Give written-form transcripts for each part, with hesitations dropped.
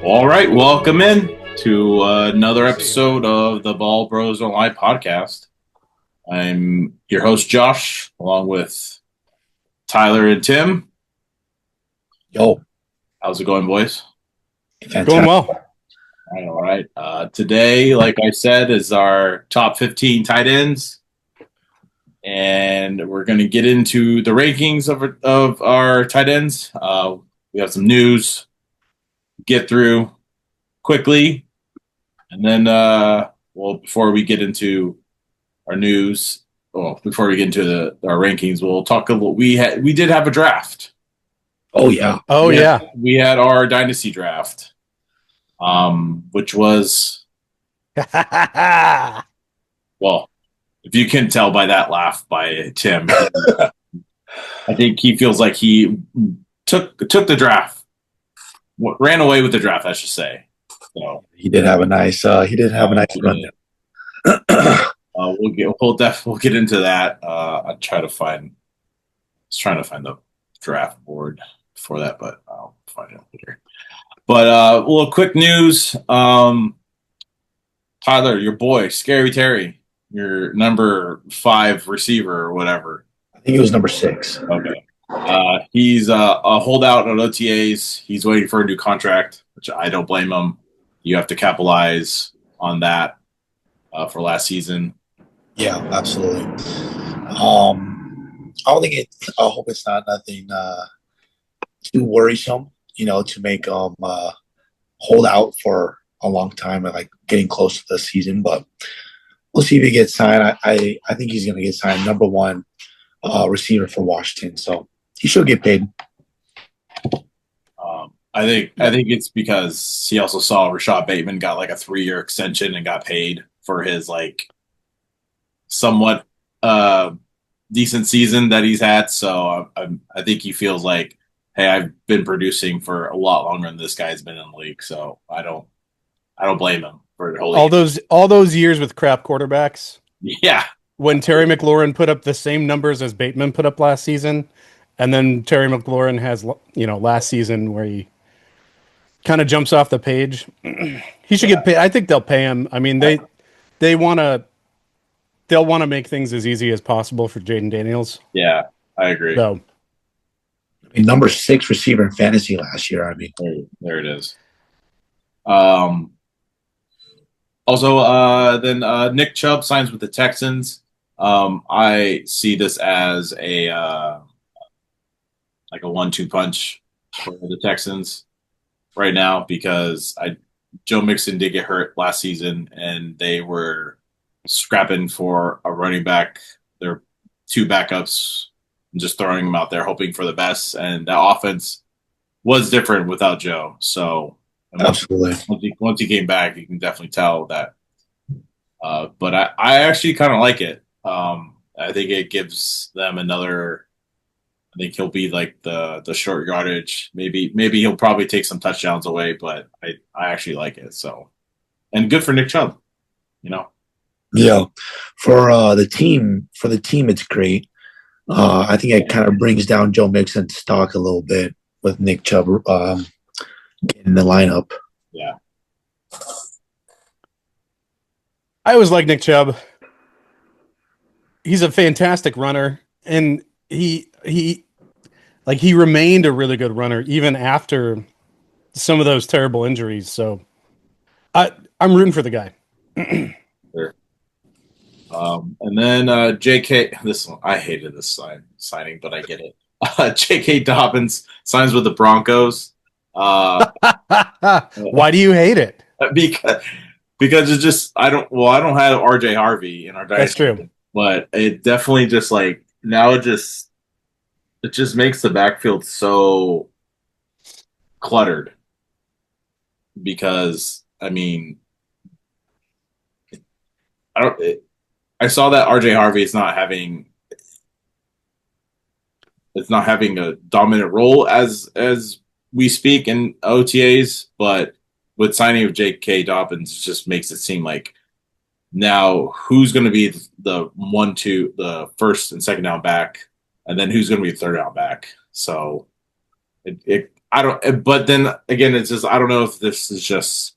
All right, welcome in to another episode of the Ball Bros Online podcast. I'm your host, Josh, along with Tyler and Tim. Yo, How's it going, boys? fantastic. Going well. All right. Today, like I said, is our top 15 tight ends. And we're going to get into the rankings of our tight ends. We have some news to get through quickly. And then, before we get into our news, before we get into our rankings, we'll talk a little. We did have a draft. Oh yeah. We had our dynasty draft, which was well, if you can tell by that laugh by Tim, I think he feels like he took the draft, ran away with the draft, I should say. So he did have a nice run. We'll get into that. I'm trying to find the draft board for that, but I'll find it later. But a little quick news. Tyler, your boy, Scary Terry, your number 5 receiver or whatever. I think it was number 6. Okay. He's a holdout on OTAs. He's waiting for a new contract, which I don't blame him. You have to capitalize on that for last season. Yeah, absolutely. I hope it's not nothing too worrisome, to make hold out for a long time and like getting close to the season. But we'll see if he gets signed. I think he's going to get signed. Number 1 receiver for Washington, so he should get paid. I think it's because he also saw Rashad Bateman got like a 3-year extension and got paid for his like somewhat decent season that he's had. So I think he feels like, hey, I've been producing for a lot longer than this guy's been in the league. So I don't blame him for all those years with crap quarterbacks. Yeah. When Terry McLaurin put up the same numbers as Bateman put up last season, and then Terry McLaurin has last season where he kind of jumps off the page. He should get paid. I think they'll pay him. I mean, they'll want to make things as easy as possible for Jaden Daniels. Yeah, I agree. So, number 6 receiver in fantasy last year. I mean, there it is. Also, then Nick Chubb signs with the Texans. I see this as a like a 1-2 punch for the Texans right now because Joe Mixon did get hurt last season and they were scrapping for a running back. Their 2 backups and just throwing them out there hoping for the best. And that offense was different without Joe. So absolutely. Once he came back, you can definitely tell that. But I actually kind of like it. I think it gives them another. I think he'll be like the short yardage. Maybe he'll probably take some touchdowns away, but I actually like it. So, and good for Nick Chubb. Yeah, for the team, it's great. I think it kind of brings down Joe Mixon's stock a little bit with Nick Chubb in the lineup. Yeah. I always like Nick Chubb. He's a fantastic runner, and he remained a really good runner even after some of those terrible injuries. So I'm rooting for the guy. Sure. And then J.K. This one, I hated this signing, but I get it. J.K. Dobbins signs with the Broncos. Why do you hate it? Because it's just I don't have RJ Harvey in our dynasty. That's true. But it definitely just like now it just makes the backfield so cluttered. Because I mean I saw that RJ Harvey is not having a dominant role as we speak in OTAs, but with signing of J.K. Dobbins, it just makes it seem like now who's going to be the first and second down back, and then who's going to be the third down back. So it I don't. But then again, it's just I don't know if this is just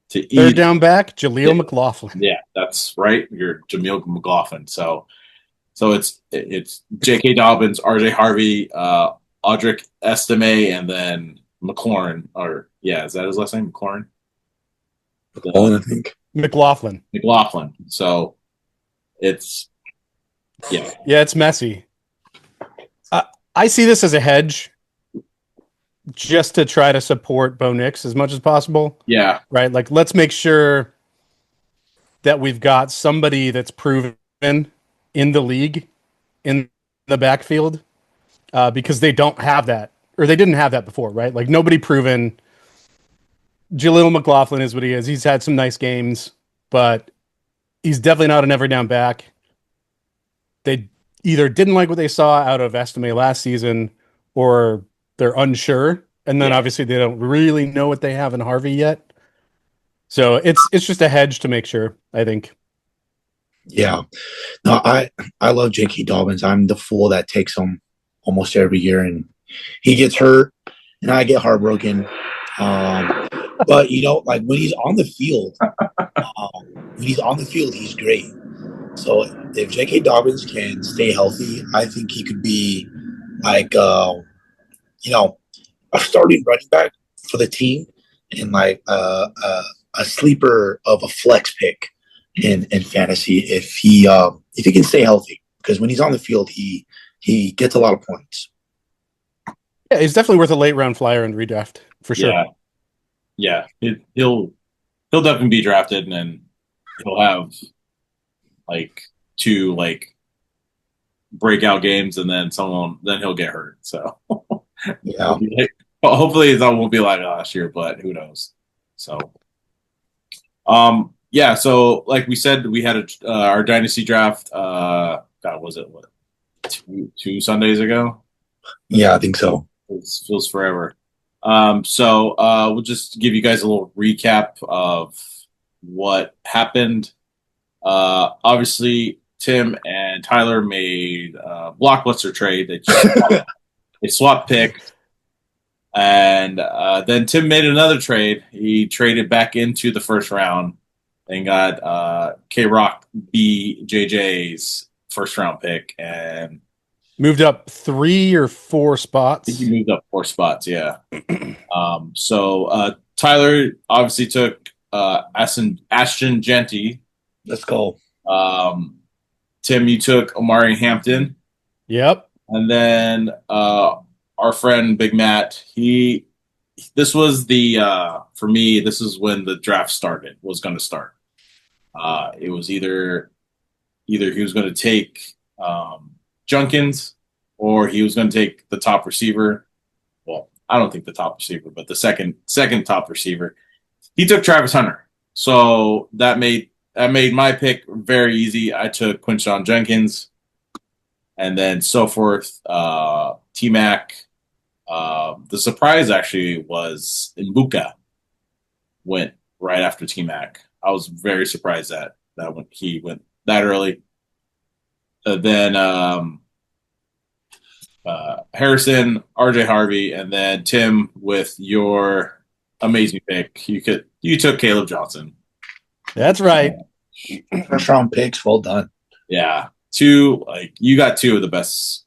to Third eat. down back, Jaleel Yeah. McLaughlin. Yeah, that's right. You're Jameel McLaughlin. So it's J.K. Dobbins, R.J. Harvey, Audric Estime, and then McLaurin. Or yeah, is that his last name? McLaurin. Owen, I think. McLaughlin. McLaughlin. So it's yeah, Yeah, it's messy. I see this as a hedge just to try to support Bo Nix as much as possible. yeah, Right? Like, let's make sure that we've got somebody that's proven in the league in the backfield because they don't have that, or they didn't have that before, right? Like, nobody proven. Jaleel McLaughlin is what he is. He's had some nice games, but he's definitely not an every down back. They either didn't like what they saw out of Estime last season, or they're unsure. And then yeah, obviously they don't really know what they have in Harvey yet. So it's just a hedge to make sure, I think. Yeah. No, I love J.K. Dobbins. I'm the fool that takes him almost every year, and he gets hurt, and I get heartbroken. But like when he's on the field, he's great. So if J.K. Dobbins can stay healthy, I think he could be like a starting running back for the team, and like a sleeper of a flex pick in fantasy if he can stay healthy, because when he's on the field he gets a lot of points. Yeah, he's definitely worth a late round flyer in redraft for sure. yeah, yeah. He'll definitely be drafted, and then he'll have like two like breakout games, and then he'll get hurt. So Yeah, hopefully that won't be like last year, but who knows? So yeah. So like we said, we had our dynasty draft. God, was it what two Sundays ago? yeah, I think so. It feels forever. So we'll just give you guys a little recap of what happened. Obviously, Tim and Tyler made a blockbuster trade. They swapped picks, and then Tim made another trade. He traded back into the first round and got K Rock BJJ's first round pick, and Moved up 3 or 4 I think he spots. moved up 4 spots. Yeah. So Tyler obviously took Ashton Genty. Let's go. Tim, you took Amari Hampton, Yep. and then our friend Big Matt. This was the for me. This is when the draft was going to start. It was either he was going to take Junkins, or he was going to take the top receiver. Well, I don't think the top receiver, but the second top receiver. He took Travis Hunter, so that made my pick very easy. I took Quinshon Jenkins, and then so forth. T Mac. The surprise actually was Mbuka went right after T Mac. I was very surprised that when he went that early. Then Harrison, RJ Harvey, and then Tim with your amazing pick. You took Caleb Johnson. That's right. First round picks, well done. Yeah. You got two of the best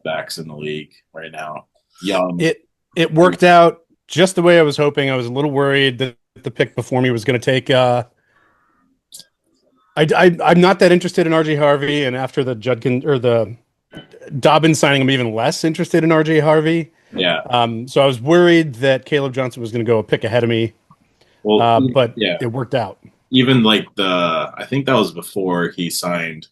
backs in the league right now. Young. It worked out just the way I was hoping. I was a little worried that the pick before me was going to take I'm not that interested in RJ Harvey, and after the Judkins or the Dobbins signing, I'm even less interested in RJ Harvey. Yeah. So I was worried that Caleb Johnson was going to go a pick ahead of me. Well, But yeah. it worked out. Even like I think that was before he signed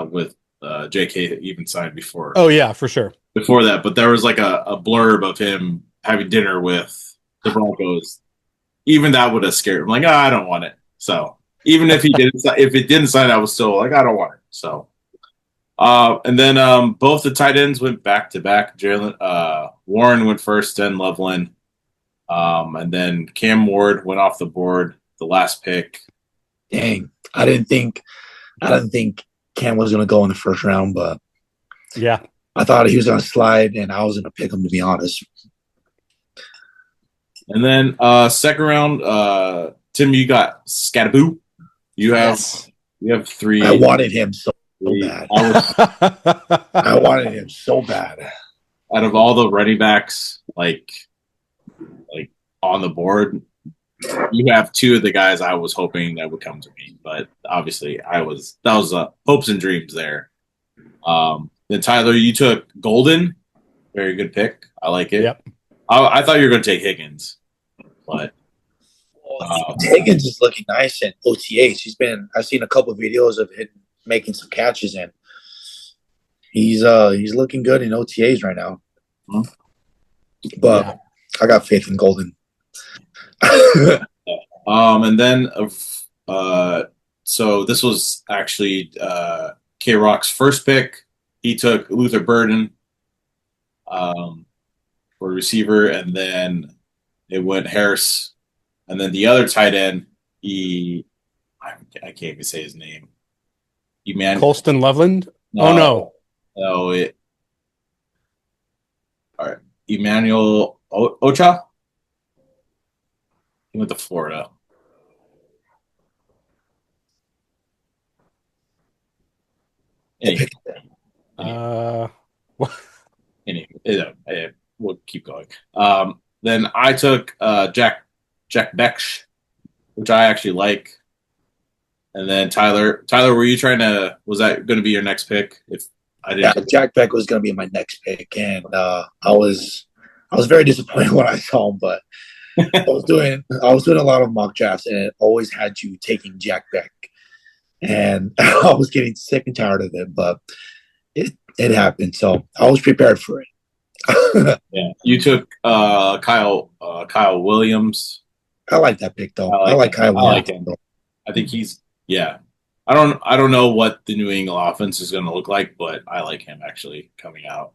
with JK, even signed before. Oh yeah, for sure. Before that, but there was like a blurb of him having dinner with the Broncos. Even that would have scared him. Like, I don't want it. So even if if it didn't sign, I was still like, I don't want it. So, and then both the tight ends went back to back. Warren went first, then Loveland, and then Cam Ward went off the board, the last pick. Dang, I didn't think Cam was going to go in the first round, but yeah, I thought he was going to slide, and I was going to pick him, to be honest. And then second round, Tim, you got Scattaboo. You have Yes. you have I three. wanted him so three. bad. I wanted him so bad. Out of all the running backs, like on the board, you have two of the guys I was hoping that would come to me, but obviously that was hopes and dreams there. Then Tyler, you took Golden, very good pick. I like it. Yep. I thought you were going to take Higgins, but Higgins is looking nice in OTAs. I've seen a couple of videos of him making some catches, and he's looking good in OTAs right now. But Yeah. I got faith in Golden. and then so this was actually K Rock's first pick. He took Luther Burden for receiver, and then it went Harris, and then the other tight end, I can't even say his name. Colston Loveland. Oh no. No, all right. Emmanuel Ocha. He went to Florida. Anyway, we'll keep going. Then I took Jack Becksch, which I actually like. And then Tyler, were you trying to? Was that going to be your next pick? If I didn't, yeah, Jack Beck was going to be my next pick, and I was very disappointed when I saw him. But I was doing a lot of mock drafts, and it always had you taking Jack Beck, and I was getting sick and tired of it. But it happened, so I was prepared for it. Yeah, you took Kyle Williams. I like that pick though. I like Kyle Williams. I like him. I think he's I don't know what the New England offense is going to look like, but I like him actually coming out.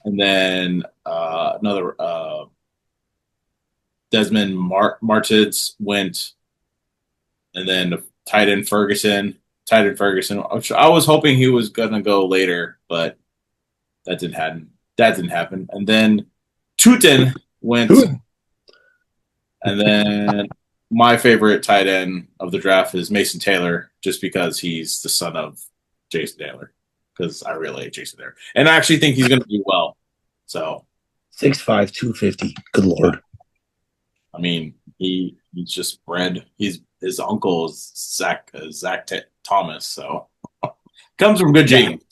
And then another Desmond Martids went, and then tight end Ferguson. Which I was hoping he was going to go later, but that didn't happen. And then Tuten went, and then my favorite tight end of the draft is Mason Taylor, just because he's the son of Jason Taylor. Because I really like Jason Taylor, and I actually think he's going to do well. So 6'5", 250. Good lord. I mean, he's just bred. His uncle is Zach Thomas, so comes from good genes.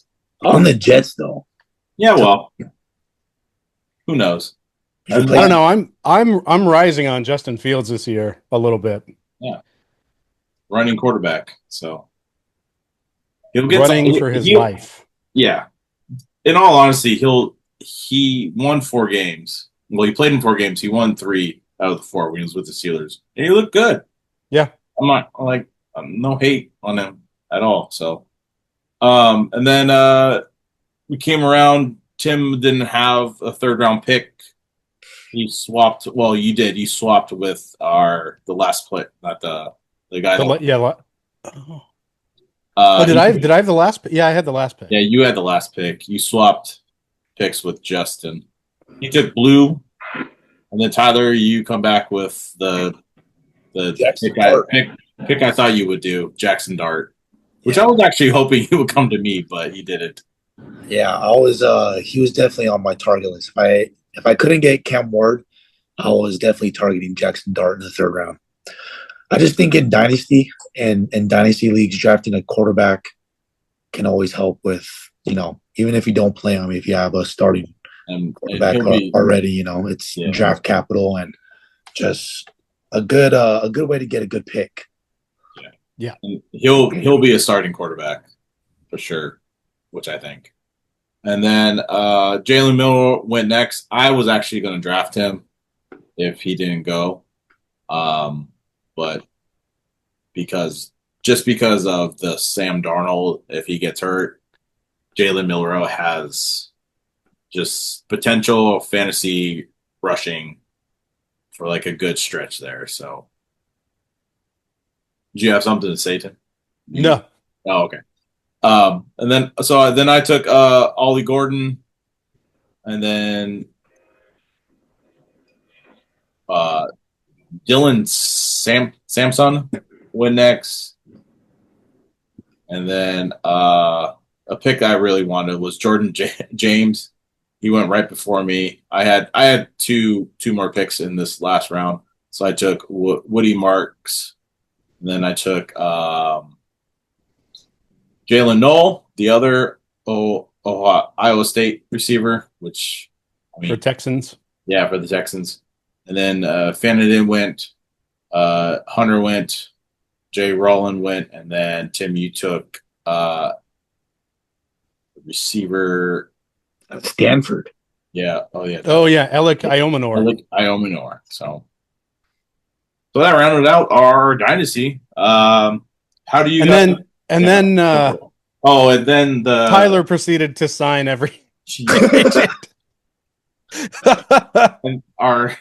On the Jets, though. Yeah, well, who knows? I don't know. I'm rising on Justin Fields this year a little bit. Yeah, running quarterback, so he'll get running for his life. Yeah, in all honesty, he won 4 games. Well, he played in 4 games. He won 3 out of the 4 when he was with the Steelers, and he looked good. Yeah, I'm no hate on him at all. So, and then we came around. Tim didn't have a 3rd round pick. He swapped. Well, you did. You swapped with the last play, not the guy. Did I have the last? Yeah, I had the last pick. Yeah, you had the last pick. You swapped picks with Justin. He took Blue, and then Tyler, you come back with the pick I thought you would do, Jackson Dart, which I was actually hoping he would come to me, but he didn't. Yeah, he was definitely on my target list. If I couldn't get Cam Ward, I was definitely targeting Jackson Dart in the 3rd round. I just think in Dynasty and Dynasty leagues, drafting a quarterback can always help with, even if you don't play him, if you have a starting quarterback already, it's draft capital and just a good way to get a good pick. Yeah. And he'll be a starting quarterback for sure, which I think. And then Jalen Miller went next. I was actually going to draft him if he didn't go, but because of the Sam Darnold, if he gets hurt, Jalen Milroe has just potential fantasy rushing for like a good stretch there. So, do you have something to say, Tim? No. Oh, okay. And then I took Ollie Gordon. and then uh, Dylan Samson went next, and then a pick I really wanted was Jordan James. He went right before me. I had two more picks in this last round, so I took Woody Marks, and then I took Jalen Knoll, the other Iowa State receiver, which I For mean, Texans. yeah, for the Texans. And then Fannin went, Hunter went, Jay Rowland went, and then Tim, you took receiver. Stanford. Yeah. Oh yeah. Oh yeah, Alec Iomanor. Alec Iomanor. So that rounded out our dynasty. How do you And guys? then Oh, and then the Tyler proceeded to sign every and our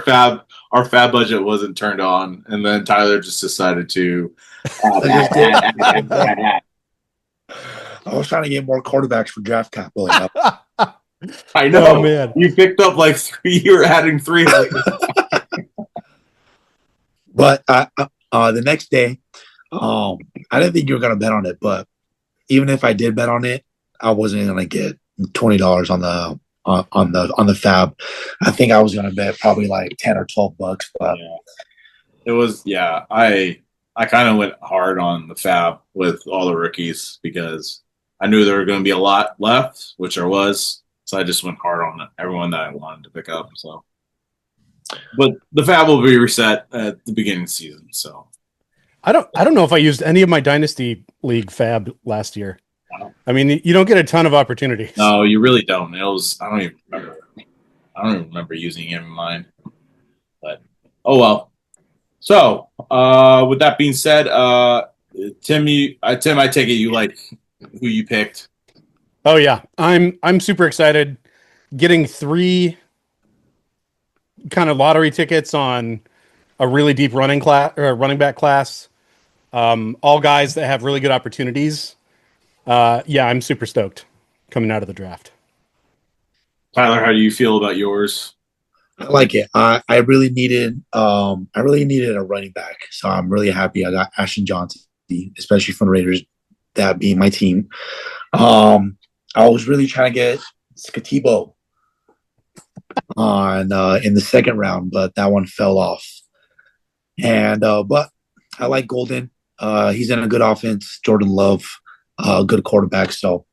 fab budget wasn't turned on, and then Tyler just decided to add. I was trying to get more quarterbacks for draft capital. I know. Oh man, you picked up like three. You're adding three. But the next day, I didn't think you were gonna bet on it. But even if I did bet on it, I wasn't gonna get $20 on the fab. I think I was gonna bet probably like $10 or $12. But yeah. It was I kind of went hard on the fab with all the rookies because I knew there were going to be a lot left, which there was. So I just went hard on everyone that I wanted to pick up. So, but the fab will be reset at the beginning of the season. So I don't know if I used any of my dynasty league fab last year. Wow. I mean, you don't get a ton of opportunities. No, you really don't. I don't even remember. I don't even remember using him in mine. But oh well. So, with that being said, Tim, I take it you like who you picked. Oh yeah, I'm super excited. Getting 3 kind of lottery tickets on a really deep running back class. All guys that have really good opportunities. Yeah, I'm super stoked coming out of the draft. Tyler, how do you feel about yours? I like it. I really needed a running back, so I'm really happy I got Ashton Johnson, especially from the Raiders, that being my team. I was really trying to get Skatibo on in the second round, but that one fell off. And but I like Golden. He's in a good offense. Jordan Love, good quarterback, so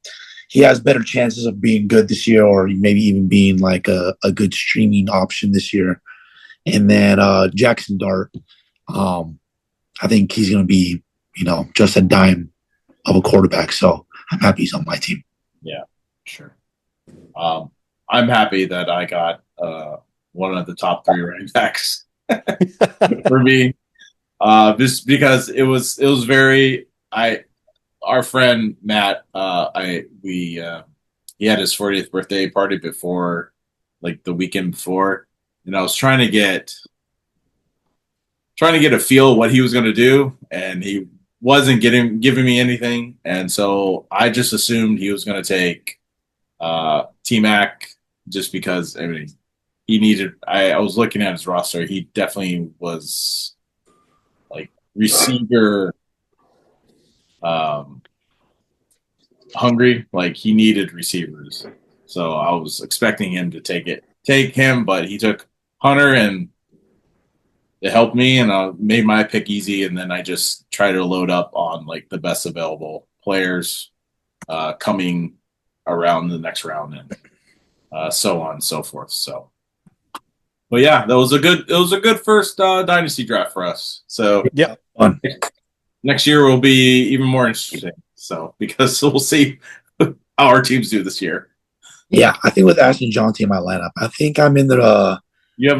he has better chances of being good this year, or maybe even being like a good streaming option this year. And then Jackson Dart, I think he's going to be, just a dime of a quarterback. So I'm happy he's on my team. Yeah, sure. I'm happy that I got one of the top 3 running backs for me, just because it was very our friend Matt, he had his 40th birthday party before, like the weekend before, and I was trying to get a feel what he was going to do, and he wasn't giving me anything, and so I just assumed he was going to take T-Mac, just because I mean he needed. I was looking at his roster; he definitely was like receiver. Hungry, like he needed receivers, so I was expecting him to take him, but he took Hunter, and it helped me, and I made my pick easy, and then I just try to load up on like the best available players coming around the next round, and so on and so forth. So, but yeah, it was a good first dynasty draft for us. So yeah, next year will be even more interesting. So, because we'll see how our teams do this year. Yeah, I think with Ashton Johnson in my lineup, I think I'm in the. You have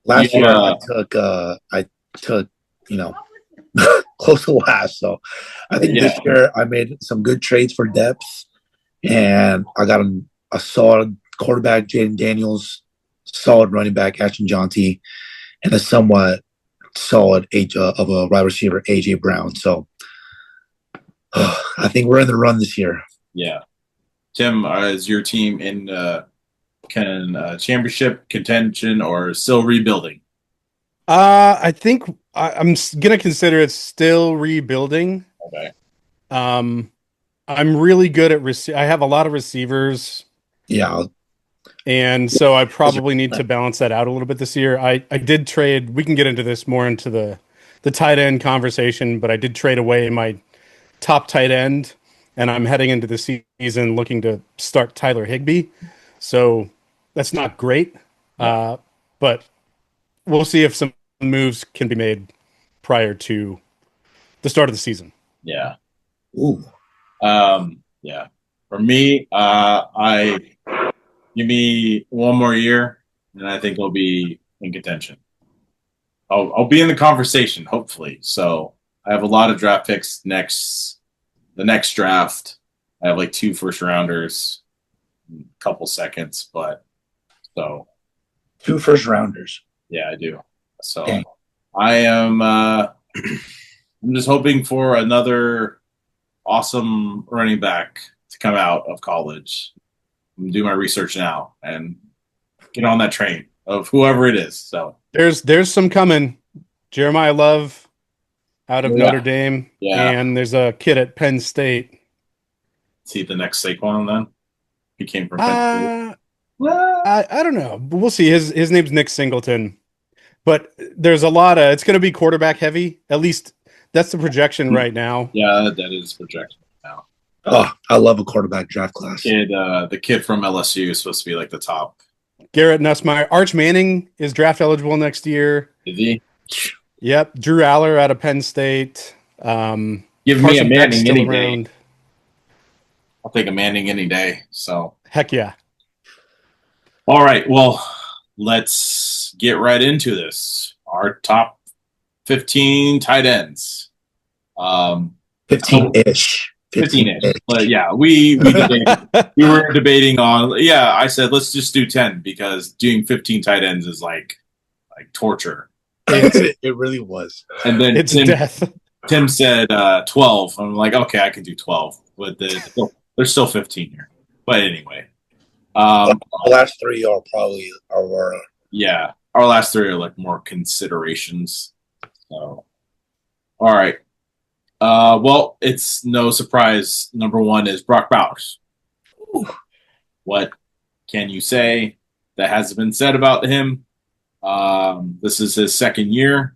last year I took close to last. So I think this year I made some good trades for depth, and I got a solid quarterback, Jaden Daniels, solid running back, Ashton Johnson, and a somewhat solid of a wide receiver, AJ Brown. So I think we're in the run this year. Yeah. Tim, is your team in championship contention or still rebuilding? I think I'm gonna consider it still rebuilding. Okay. Um, I'm really good at I have a lot of receivers, Yeah, and so I probably need to balance that out a little bit this year. I did trade. We can get into this more into the tight end conversation, but I did trade away my top tight end, and I'm heading into the season looking to start Tyler Higbee. So that's not great, Yeah. but we'll see if some moves can be made prior to the start of the season. Yeah. ooh, Yeah. For me, I give me one more year, and I think I'll be in contention. I'll be in the conversation, hopefully. So I have a lot of draft picks the next draft. I have like 2 first rounders, a couple seconds, but so 2 first rounders. yeah, I do. So Dang. I am I'm just hoping for another awesome running back to come out of college. I'm gonna do my research now and get on that train of whoever it is. So There's some coming. Jeremiah Love out of Notre yeah, Dame, yeah. and there's a kid at Penn State. See the next Saquon then. He came from Penn State. Uh, I don't know. But we'll see. His name's Nick Singleton. But there's a lot of it's going to be quarterback heavy. At least that's the projection right now. Yeah, that is projection now. Oh, I love a quarterback draft class. The kid from LSU is supposed to be like the top. Garrett Nussmeier, Arch Manning is draft eligible next year. Is he? Yep, Drew Aller out of Penn State. Give me a Carson Beck's Manning still any around. day. I'll take a Manning any day. So Heck yeah. all right, well, let's get right into this. Our top 15 tight ends. 15-ish. 15-ish. But yeah, we were debating on. Yeah, I said let's just do 10 because doing 15 tight ends is like torture. It really was. And then It's death. Tim said 12. I'm like, okay, I can do 12, but there's still 15 here. But anyway, The last three are probably our yeah, our last three are like more considerations. So, all right. Well, it's no surprise. Number one is Brock Bowers. What can you say that hasn't been said about him? This is his second year,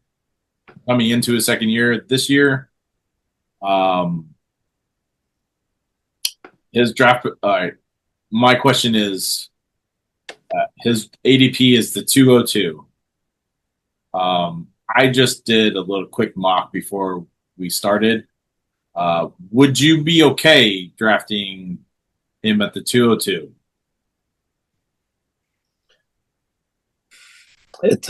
coming into his second year this year. His draft. All right. My question is, his ADP is the 202. I just did a little quick mock before we started. Would you be okay drafting him at the 202? It's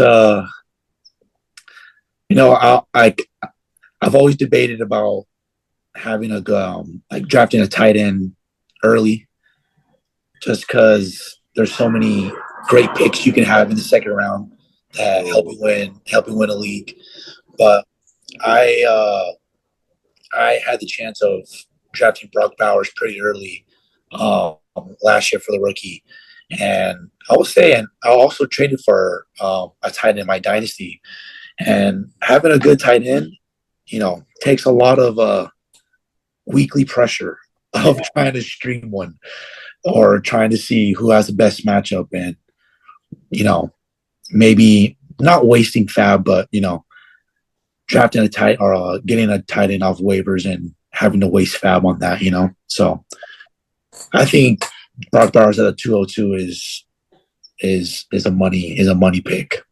I've always debated about having like drafting a tight end early, just because there's so many great picks you can have in the second round that help you win a league. But I had the chance of drafting Brock Bowers pretty early last year for the rookie. And I was saying I also traded for a tight end in my dynasty. And having a good tight end, takes a lot of weekly pressure of trying to stream one or trying to see who has the best matchup and, maybe not wasting fab, but, drafting a tight or getting a tight end off waivers and having to waste fab on that, So I think Brock Bowers at a 202 is a money pick.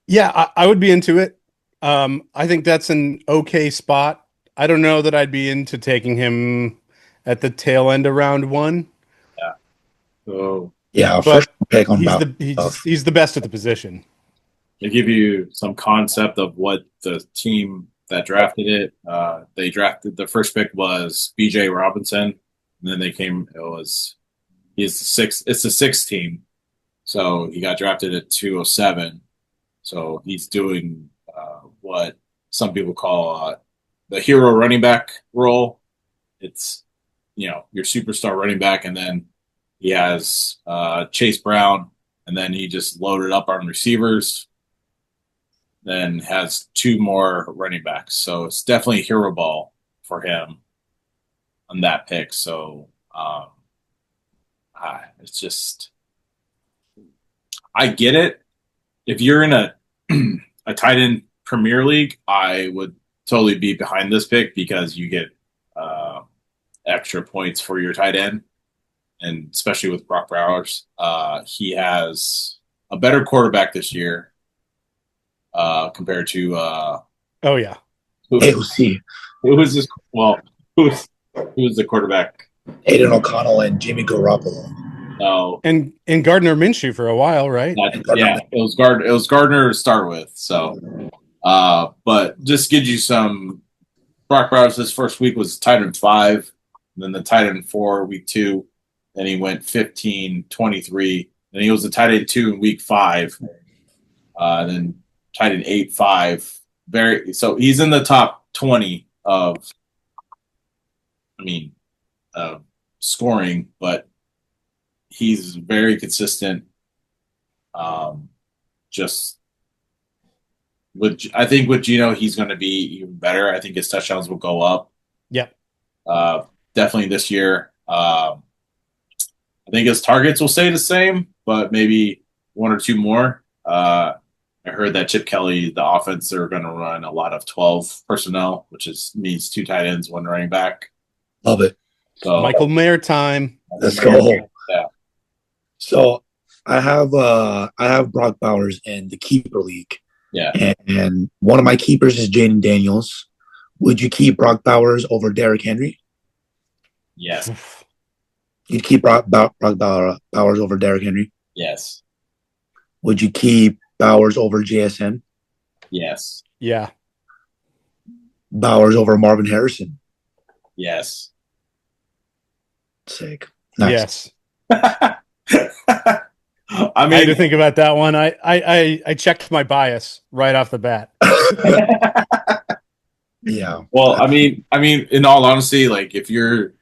Yeah, I would be into it. I think that's an okay spot. I don't know that I'd be into taking him at the tail end of round one. Yeah. So Yeah, But first pick on he's Bowers. he's the best at the position. to give you some concept of what the team that drafted it, they drafted the first pick was B.J. Robinson, and then he's the sixth. It's the sixth team, so he got drafted at 207. So he's doing what some people call the hero running back role. it's your superstar running back, and then he has Chase Brown, and then he just loaded up on receivers. Then has 2 more running backs, so it's definitely hero ball for him on that pick. So it's just, I get it. If you're in a a tight end Premier League, I would totally be behind this pick because you get extra points for your tight end, and especially with Brock Bowers, he has a better quarterback this year compared to Oh yeah. AOC, who was this? Well, who was the quarterback? Aiden O'Connell, and Jimmy Garoppolo. No, And Gardner Minshew for a while, right? yeah, it was Gardner to start with. So, but just gives you some. Brock Bowers this first week was tight end 5, and then the tight end 4 week 2, then he went 15, 23. Then he was the tight end 2 in week 5, then tight end 8, 5. So he's in the top 20 of, scoring, but he's very consistent. Just I think with Gino, he's going to be even better. I think his touchdowns will go up. Yep. Definitely this year. I think his targets will stay the same, but maybe 1 or 2 more. I heard that Chip Kelly, the offense, they're going to run a lot of 12 personnel, which means 2 tight ends, 1 running back. Love it. So Michael Mayer time. Let's go. Yeah. So I have Brock Bowers in the keeper league. Yeah. And one of my keepers is Jaden Daniels. Would you keep Brock Bowers over Derrick Henry? Yes. You'd keep Brock Bowers over Derrick Henry? Yes. Would you keep Bowers over JSN? Yes. Yeah. Bowers over Marvin Harrison? Yes. Sick. Nice. Yes. I I had to think about that one. I checked my bias right off the bat. Yeah. Well, I mean, in all honesty, like if you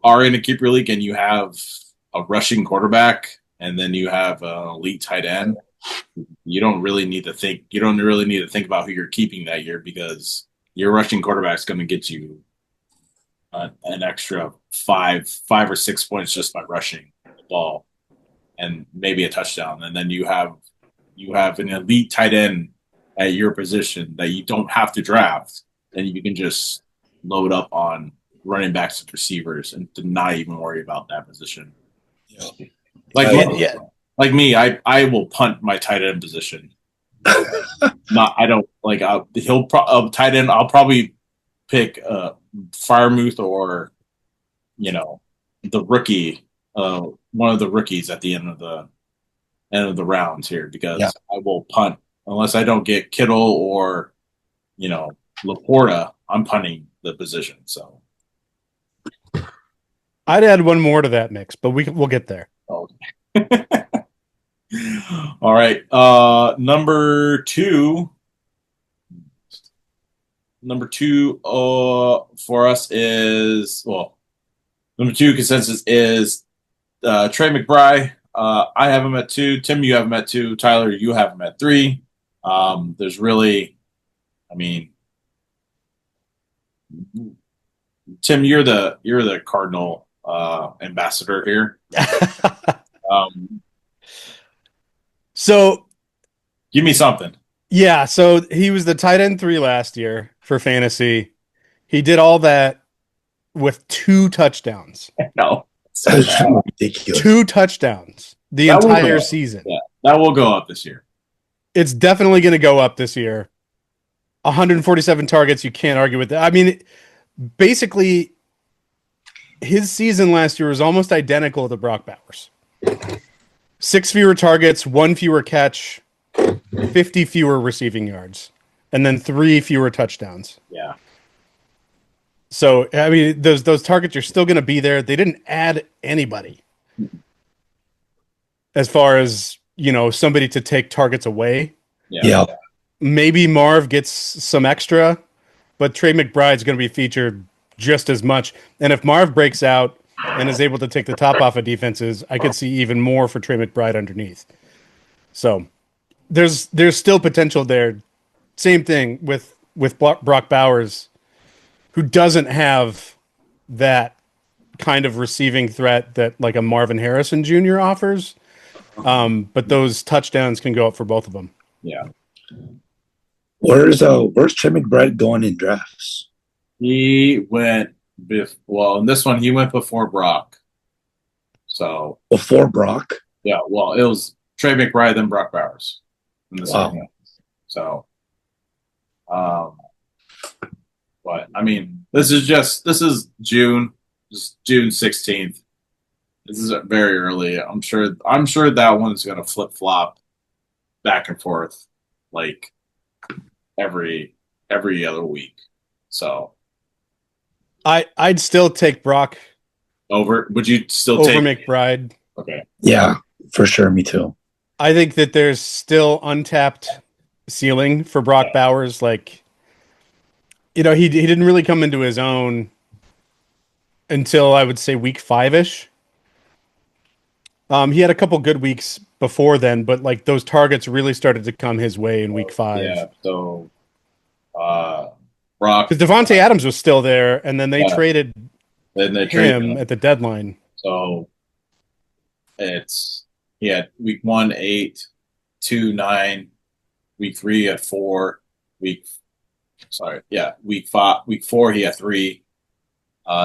are in a keeper league and you have a rushing quarterback and then you have an elite tight end, you don't really need to think. You don't really need to think about who you're keeping that year because your rushing quarterback is going to get you an extra 5 or 6 points just by rushing the ball, and maybe a touchdown. And then you have an elite tight end at your position that you don't have to draft, and you can just load up on running backs and receivers and to not even worry about that position. Yeah. Like me, I will punt my tight end position. I don't like. Tight end. I'll probably pick Firemouth or the rookie, one of the rookies at the end of the rounds here because I will punt unless I don't get Kittle or Laporta. I'm punting the position. So I'd add one more to that mix, but we'll get there. okay. All right. Number two for us is number 2 consensus is Trey McBride. I have him at 2. Tim, you have him at 2. Tyler, you have him at 3. There's really, Tim, you're the Cardinal ambassador here. So give me something. Yeah, so he was the tight end 3 last year for fantasy. He did all that with 2 touchdowns. No. That's ridiculous. 2 touchdowns the entire season. Yeah, that will go up this year. It's definitely going to go up this year. 147 targets, you can't argue with that. I mean, basically, his season last year was almost identical to Brock Bowers. 6 fewer targets, 1 fewer catch, 50 fewer receiving yards, and then 3 fewer touchdowns. Yeah. So, I mean, those targets are still going to be there. They didn't add anybody as far as, somebody to take targets away. Yeah. Maybe Marv gets some extra, but Trey McBride's going to be featured just as much. And if Marv breaks out and is able to take the top off of defenses, I could see even more for Trey McBride underneath. So there's still potential there. Same thing with Brock Bowers, who doesn't have that kind of receiving threat that like a Marvin Harrison Jr. offers. But those touchdowns can go up for both of them. Yeah. Where's Trey McBride going in drafts? He went in this one he went before Brock. So Before Brock? yeah, well, it was Trey McBride then Brock Bowers in the Wow. second. So but I mean this is June. This is June 16th. This is very early. I'm sure that one's gonna flip flop back and forth like every other week. So I'd still take Brock would you still over take McBride. Okay. Yeah, for sure. Me too. I think that there's still untapped ceiling for Brock Bowers. Like, he didn't really come into his own until I would say week 5-ish. He had a couple good weeks before then, but like those targets really started to come his way in week 5. Yeah, so Brock, because Devontae Adams was still there, and then they traded him at the deadline. So he had week 1 8, 2 9, week 3 at 4, week 4 he had 3,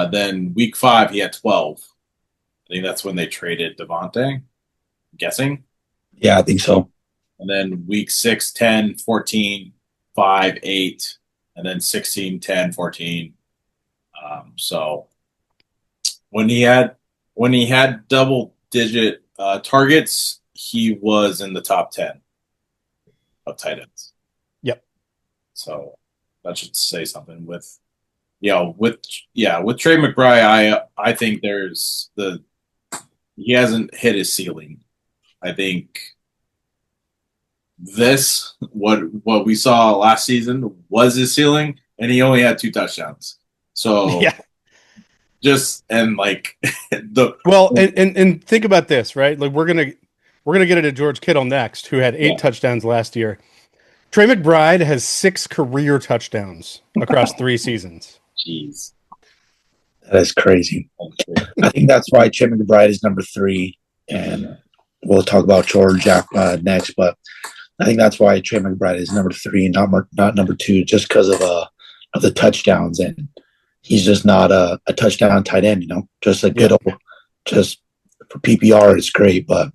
then week 5 he had 12. I think that's when they traded Devontae. I'm guessing. Yeah, I think so. And then week 6, 10, 14, 5, 8, and then 16, 10, 14. So when he had double digit targets, he was in the top 10 of tight ends. Yep. So that should say something with Trey McBride. I think he hasn't hit his ceiling. I think what we saw last season was his ceiling, and he only had 2 touchdowns. So yeah, and think about this, right? Like we're gonna get into George Kittle next, who had 8 touchdowns last year. Trey McBride has 6 career touchdowns across 3 seasons. Jeez, that is crazy. I think that's why Trey McBride is number 3, and we'll talk about George next. But I think that's why Trey McBride is number 3 and not number 2, just because of the touchdowns, and he's just not a touchdown tight end. Just a good old, just for PPR is great, but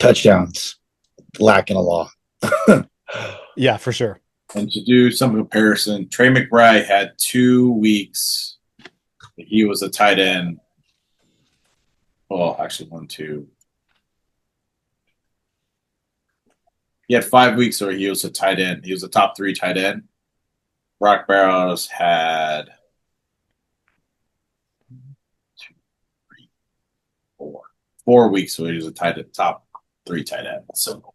touchdowns lacking a lot. Yeah, for sure. And to do some comparison, Trey McBride had 2 weeks. He was a tight end. Well, actually 1, 2. He had 5 weeks where he was a tight end. He was a top 3 tight end. Brock Bowers had 2, 3, 4 weeks where he was a top 3 tight end. So,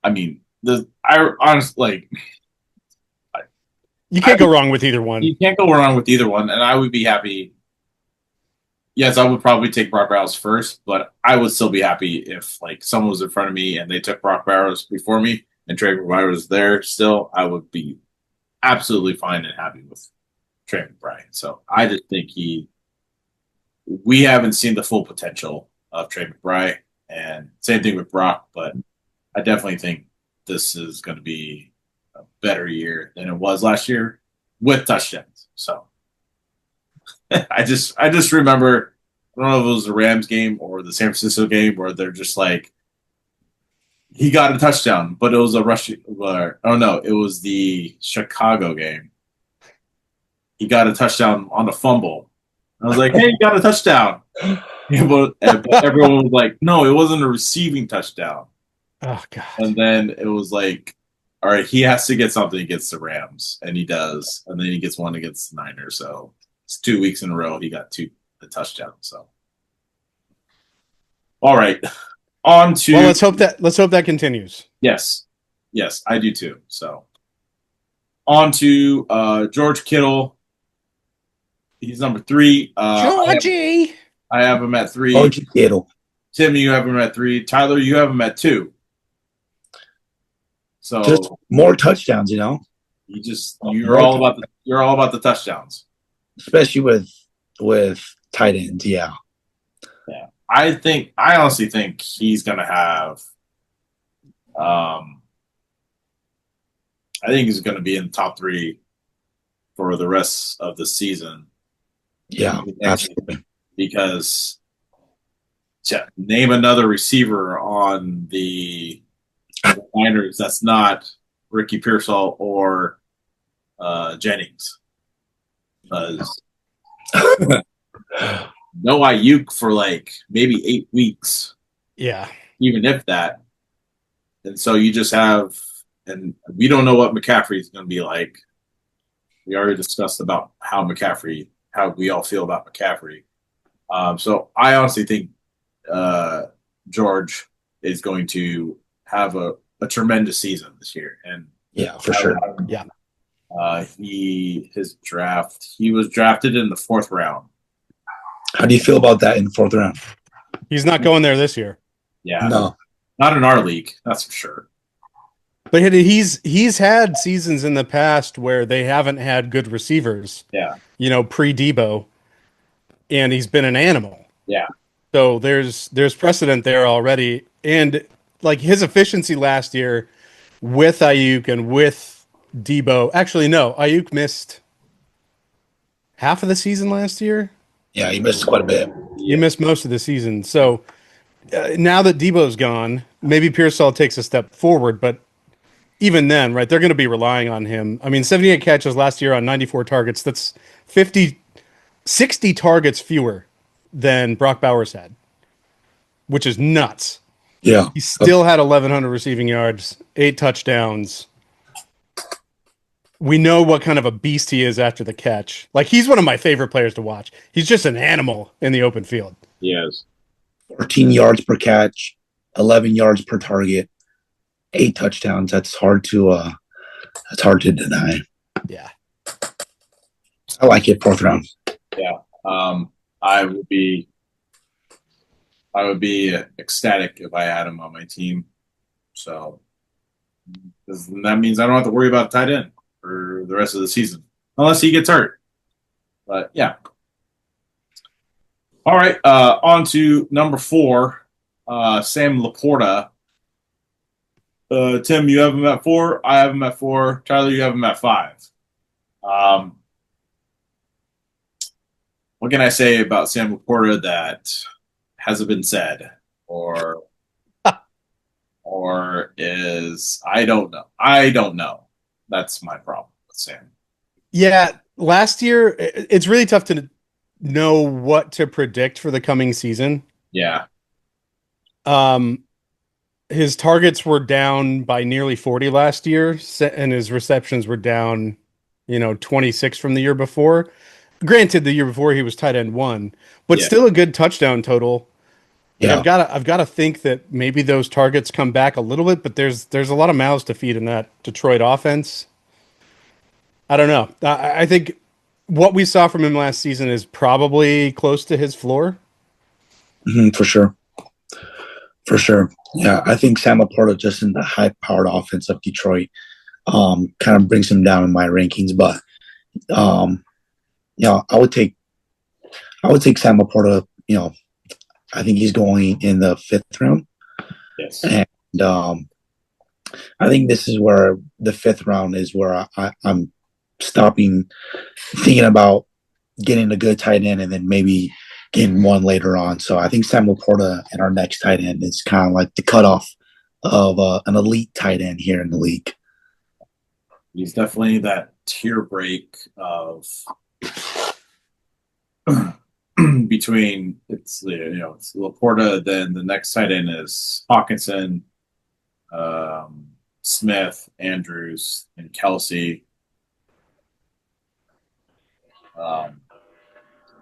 I mean, I honestly you can't go wrong with either one. You can't go wrong with either one, and I would be happy. Yes, I would probably take Brock Bowers first, but I would still be happy if someone was in front of me and they took Brock Bowers before me and Trey McBride was there still. I would be absolutely fine and happy with Trey McBride. So I just think we haven't seen the full potential of Trey McBride, and same thing with Brock, but I definitely think this is going to be a better year than it was last year with touchdowns. So I just remember, I don't know if it was the Rams game or the San Francisco game where they're just he got a touchdown, but it was a rush. It was the Chicago game. He got a touchdown on a fumble. I was like, hey, you got a touchdown. But everyone was like, no, it wasn't a receiving touchdown. Oh, God. And then it was all right, he has to get something against the Rams, and he does. And then he gets one against the Niners. So it's 2 weeks in a row he got a touchdown. So, all right, on to. Well, let's hope that continues. Yes, I do too. So, on to George Kittle. He's number 3. Georgie. I have him at 3. Oh, Kittle. Tim, you have him at 3. Tyler, you have him at 2. Just So more touchdowns, you know. you're all about the touchdowns. Especially with tight ends. Yeah. Yeah. I honestly think he's gonna have I think he's gonna be in the top 3 for the rest of the season. Yeah, absolutely. Because name another receiver on the Niners that's not Ricky Pearsall or Jennings. Because no Ayuk for like maybe 8 weeks, Yeah. even if that. And so you just have, and we don't know what McCaffrey is going to be like. We already discussed about how we all feel about McCaffrey. So I honestly think George is going to have a tremendous season this year. And yeah, for sure. Yeah. He was drafted in the 4th round. How do you feel about that in the 4th round? He's not going there this year. Yeah. No. Not in our league, that's for sure. But he's had seasons in the past where they haven't had good receivers. Yeah. You know, pre-Debo, and he's been an animal. Yeah. So there's precedent there already. And like his efficiency last year with Ayuk and with Debo. Actually, no, Ayuk missed half of the season last year. Yeah, he missed quite a bit. You missed most of the season. So now that Debo's gone, maybe Pearsall takes a step forward, but even then, right, they're going to be relying on him. I mean, 78 catches last year on 94 targets. That's 60 targets fewer than Brock Bowers had, which is nuts. Yeah. He still had 1,100 receiving yards, 8 touchdowns. We know what kind of a beast he is after the catch. Like, he's one of my favorite players to watch. He's just an animal in the open field. Yes. 14 yards per catch, 11 yards per target, 8 touchdowns. That's hard to deny. Yeah. I like it, 4th round. Yeah. I would be ecstatic if I had him on my team. So that means I don't have to worry about tight end for the rest of the season, unless he gets hurt. But yeah. All right. On to number 4, Sam Laporta. Tim, you have him at 4. I have him at 4. Tyler, you have him at 5. What can I say about Sam Laporta that hasn't been said, or is I don't know. I don't know. That's my problem with Sam. Yeah, last year it's really tough to know what to predict for the coming season. Yeah. His targets were down by nearly 40 last year, and his receptions were down, 26 from the year before. Granted, the year before he was tight end 1, but still a good touchdown total. Yeah. I've got to think that maybe those targets come back a little bit, but there's a lot of mouths to feed in that Detroit offense. I don't know. I think what we saw from him last season is probably close to his floor. For sure. For sure. Yeah, I think Sam Laporta, just in the high-powered offense of Detroit, kind of brings him down in my rankings. But I would take Sam Laporta. I think he's going in the 5th round. Yes. And I think this is where the 5th round is where I'm stopping thinking about getting a good tight end and then maybe getting one later on. So I think Sam Laporta and our next tight end is kind of like the cutoff of an elite tight end here in the league. He's definitely that tier break of between it's Laporta, then the next tight end is Hawkinson, Smith, Andrews, and Kelsey.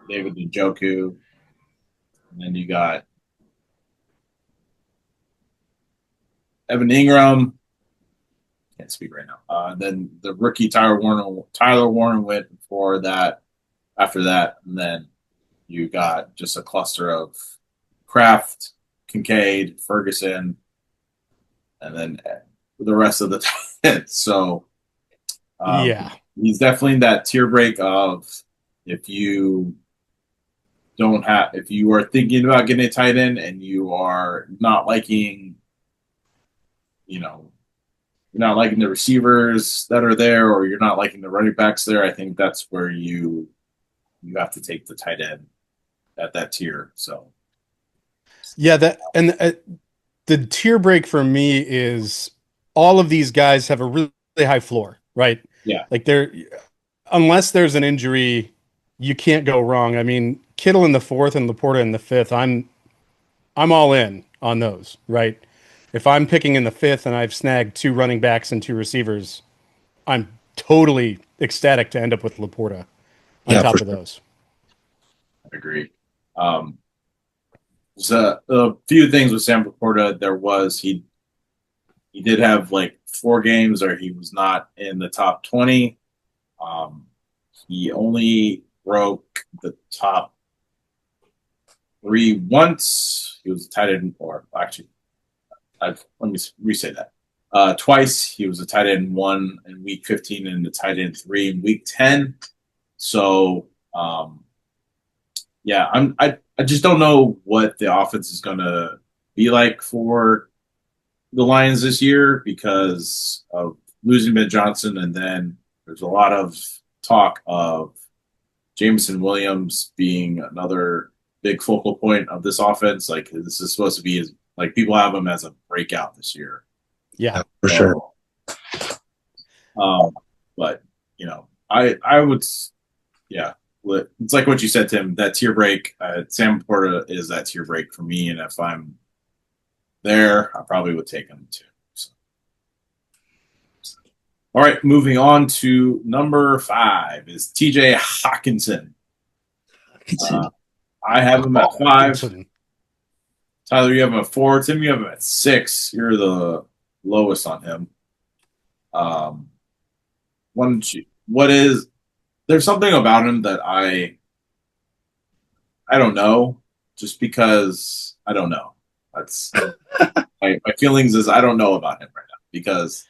David Njoku, and then you got Evan Ingram. Can't speak right now. Then the rookie Tyler Warner went before that. after that, and then you got just a cluster of Kraft, Kincaid, Ferguson, and then the rest of the time. So Yeah. he's definitely that tier break of if you don't have if you are thinking about getting a tight end and you are not liking, you know, you're not liking the receivers that are there or you're not liking the running backs there, I think that's where you have to take the tight end at that tier. So Yeah, the tier break for me is all of these guys have a really high floor, right? yeah, Like they're unless there's an injury, you can't go wrong. I mean, Kittle in the fourth and Laporta in the fifth, I'm all in on those, right? If I'm picking in the fifth and I've snagged two running backs and two receivers, I'm totally ecstatic to end up with Laporta on Yeah, for top of sure. those. I agree. Um, so a few things with Sam Laporta, there was he did have like 4 games or he was not in the top 20. Um, he only broke the top three once. He was a tight end, or actually, let me re-say that. Twice he was a tight end one in week 15 and the tight end three in week 10. So yeah, I just don't know what the offense is gonna be like for the Lions this year because of losing Ben Johnson, and then there's a lot of talk of Jameson Williams being another big focal point of this offense. Like this is supposed to be like people have him as a breakout this year. Yeah. Yeah, for sure. So, but I would, yeah. It's like what you said, Tim. That tier break, Sam Porta is that tier break for me, and if I'm there, I probably would take him too. So. All right, moving on to number 5 is T.J. Hawkinson. I have him at 5. Tyler, you have him at 4. Tim, you have him at 6. You're the lowest on him. What is there's something about him that I don't know, just because I don't know. That's my feelings is I don't know about him right now because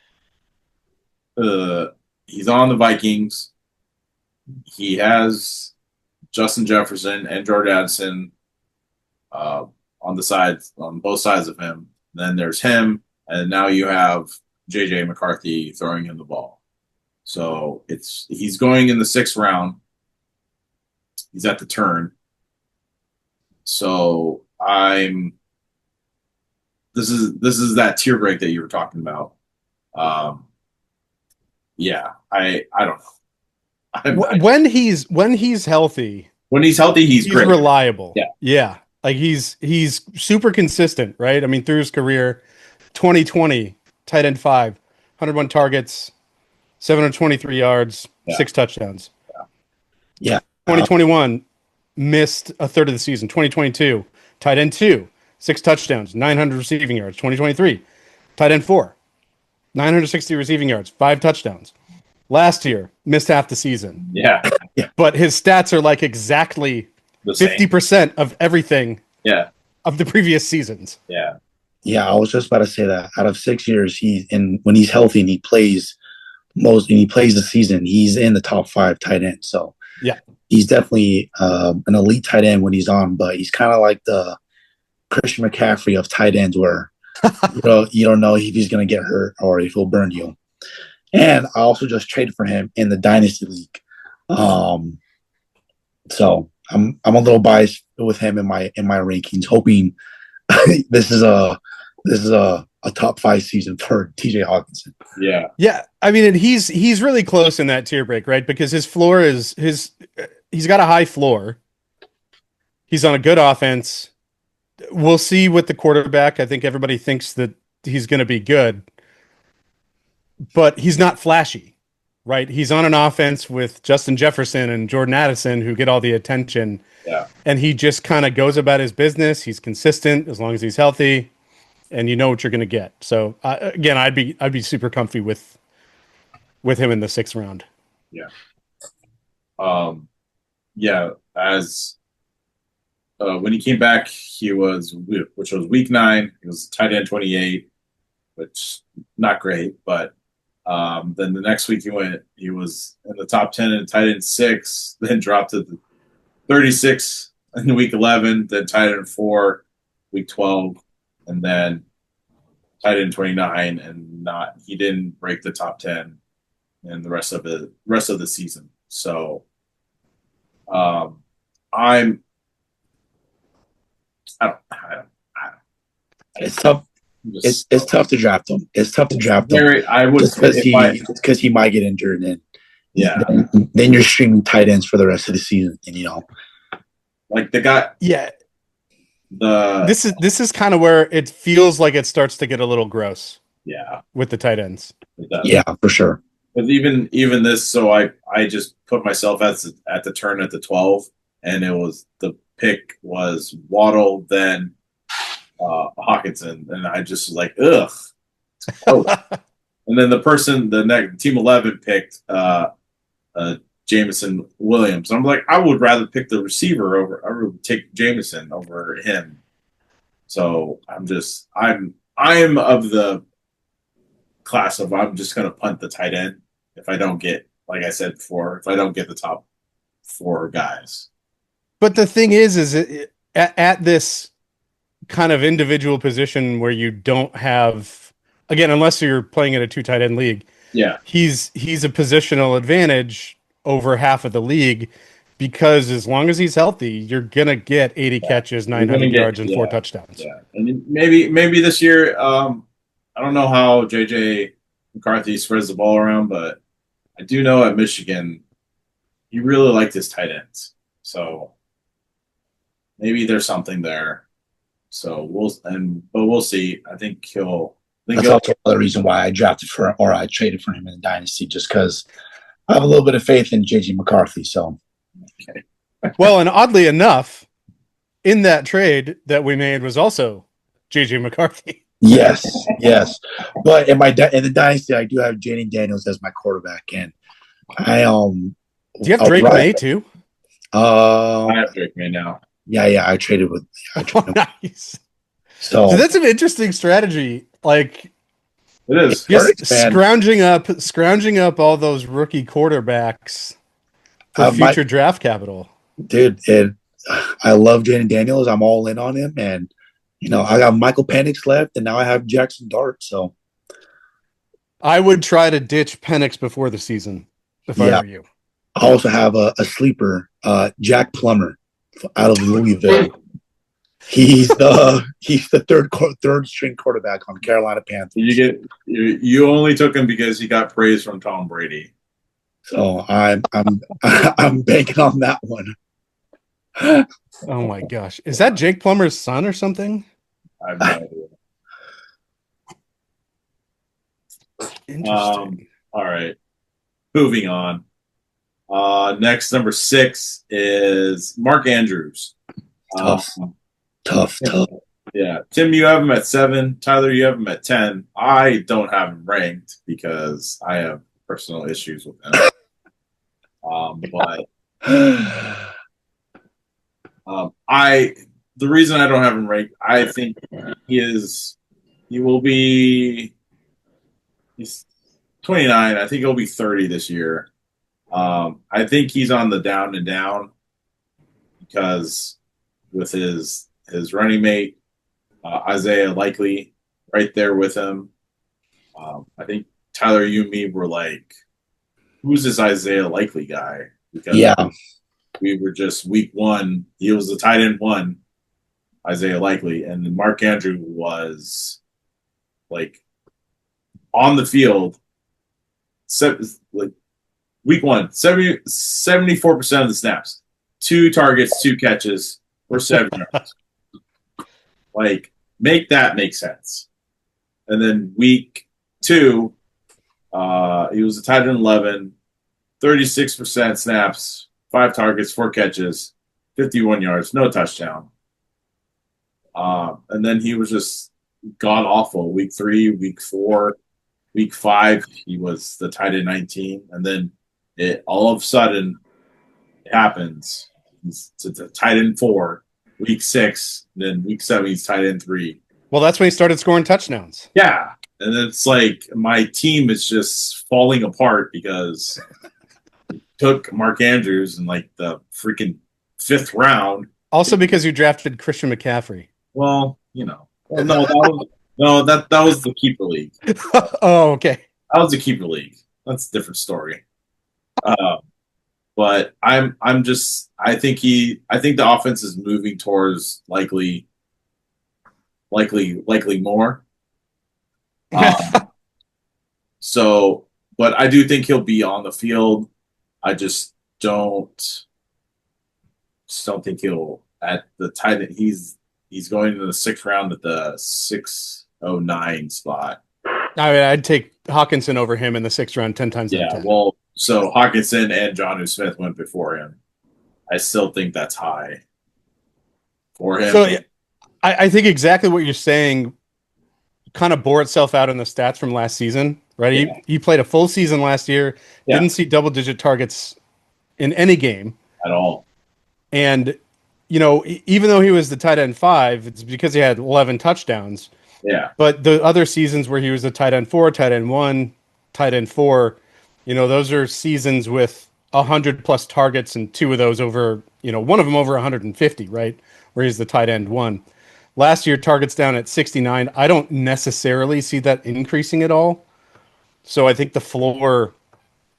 uh, he's on the Vikings. He has Justin Jefferson and Jordan Addison uh, on both sides of him. Then there's him, and now you have JJ McCarthy throwing him the ball. So he's going in the 6th round. He's at the turn. So this is that tier break that you were talking about. Yeah, I don't know. When he's healthy, When he's healthy, he's he's great. reliable. Yeah. Yeah. Like he's super consistent, right? I mean, through his career, 2020, tight end 5, 101 targets, 723 yards, Yeah. 6 touchdowns. Yeah. 2021 missed a third of the season. 2022, tight end 2, 6 touchdowns, 900 receiving yards. 2023, tight end 4, 960 receiving yards, 5 touchdowns. Last year, missed half the season. Yeah. But his stats are like exactly The same. 50% of everything Yeah. of the previous seasons. Yeah. Yeah, I was just about to say that. Out of 6 years, when he's healthy and he plays the season, he's in the top 5 tight ends. So Yeah. he's definitely an elite tight end when he's on, but he's kind of like the Christian McCaffrey of tight ends, where you don't know if he's going to get hurt or if he'll burn you. And I also just traded for him in the dynasty league. So I'm a little biased with him in my rankings, hoping this is a top 5 season for TJ Hawkinson. Yeah. Yeah. I mean, and he's really close in that tier break, right? Because his floor is he's got a high floor. He's on a good offense. We'll see with the quarterback. I think everybody thinks that he's going to be good, but he's not flashy, right? He's on an offense with Justin Jefferson and Jordan Addison who get all the attention. Yeah. And he just kind of goes about his business. He's consistent as long as he's healthy, and you know what you're going to get. So again, I'd be super comfy with him in the 6th round. Yeah. yeah, as when he came back, which was week 9. He was tight end 28, which not great, but then the next week he was in the top 10 in tight end 6, then dropped to the 36 in week 11, then tight end 4, week 12, and then tight end 29, and not he didn't break the top 10 in the rest of the season. So um, I'm I don't It's tough. It's tough to draft him. It's tough to draft him Very, I would just because if I he might get injured, and yeah, then you're streaming tight ends for the rest of the season, and like the guy Yeah, the this is kind of where it feels like it starts to get a little gross yeah with the tight ends. it does. yeah, for sure. But even this, so I just put myself at the turn at the 12, and the pick was Waddle, then Hawkinson, and I just like ugh. Oh, and then the next team 11 picked Jameson Williams. I'm like, I would rather pick the receiver over. I would take Jameson over him. So I'm of the class of I'm just going to punt the tight end if I don't get, like I said before, if I don't get the top 4 guys. But the thing is at this kind of individual position where you don't have, again, unless you're playing in a 2 tight end league, Yeah, he's a positional advantage over half of the league because as long as he's healthy, you're gonna get 80 catches, you're going to 900 get yards, and 4 touchdowns. yeah, and maybe this year, I don't know how JJ McCarthy spreads the ball around, but I do know at Michigan he really liked his tight ends, so maybe there's something there. So we'll see. I think That's also another reason why I drafted for or I traded for him in the dynasty, just because I have a little bit of faith in JJ McCarthy. So, okay. Well, and oddly enough, in that trade that we made was also JJ McCarthy. yes, yes. But in the dynasty, I do have Jaden Daniels as my quarterback, and I Do you have Drake May too? I have Drake May now. Yeah. I traded with. Nice. So that's an interesting strategy. Like It is. just scrounging up all those rookie quarterbacks for future draft capital. Dude, I love Jaden Daniels. I'm all in on him, and I got Michael Penix left, and now I have Jackson Dart. So I would try to ditch Penix before the season if I were you. I also have a sleeper, Jack Plummer, out of Louisville. He's the third string quarterback on Carolina Panthers. You only took him because he got praise from Tom Brady. So I'm banking on that one. Oh my gosh. Is that Jake Plummer's son or something? I have no idea. Interesting. All right. Moving on. Next, number 6 is Mark Andrews. Tough. Yeah. Tim, you have him at 7. Tyler, you have him at 10. I don't have him ranked because I have personal issues with him. But the reason I don't have him ranked, I think he's 29. I think he'll be 30 this year. I think he's on the down and down because with his running mate, Isaiah Likely, right there with him. I think Tyler, you and me were like, who's this Isaiah Likely guy? Because we were just week 1. He was the tight end 1, Isaiah Likely, and Mark Andrew was like on the field. Like week 1, 74% of the snaps, 2 targets, 2 catches for 7 yards. Like, make that make sense. And then week 2, he was a tight end 11, 36% snaps, 5 targets, 4 catches, 51 yards, no touchdown. And then he was just god awful. Week 3, week 4, week 5, he was the tight end 19, and then all of a sudden happens. It's a tight end 4, week 6, then week 7 he's tight end 3. Well, that's when he started scoring touchdowns. Yeah, and it's like my team is just falling apart because I took Mark Andrews in like the freaking 5th round. Also because you drafted Christian McCaffrey. Well, well, that was the keeper league. Oh, okay. That was the keeper league. That's a different story. But I think the offense is moving towards likely more. So, but I do think he'll be on the field. I just don't think he'll at the tight end. He's going to the 6th round at the 609 spot. I mean, I'd take Hawkinson over him in the 6th round 10 times out of 10. Well, so Hawkinson and Jonnu Smith went before him. I still think that's high for him. So I think exactly what you're saying kind of bore itself out in the stats from last season, right? Yeah. He played a full season last year, didn't see double-digit targets in any game. At all. And, even though he was the tight end 5, it's because he had 11 touchdowns. Yeah. But the other seasons where he was the tight end 4, tight end 1, tight end 4, those are seasons with 100+ targets and 2 of those over, one of them over 150, right? Where he's the tight end 1. Last year, targets down at 69. I don't necessarily see that increasing at all. So I think the floor,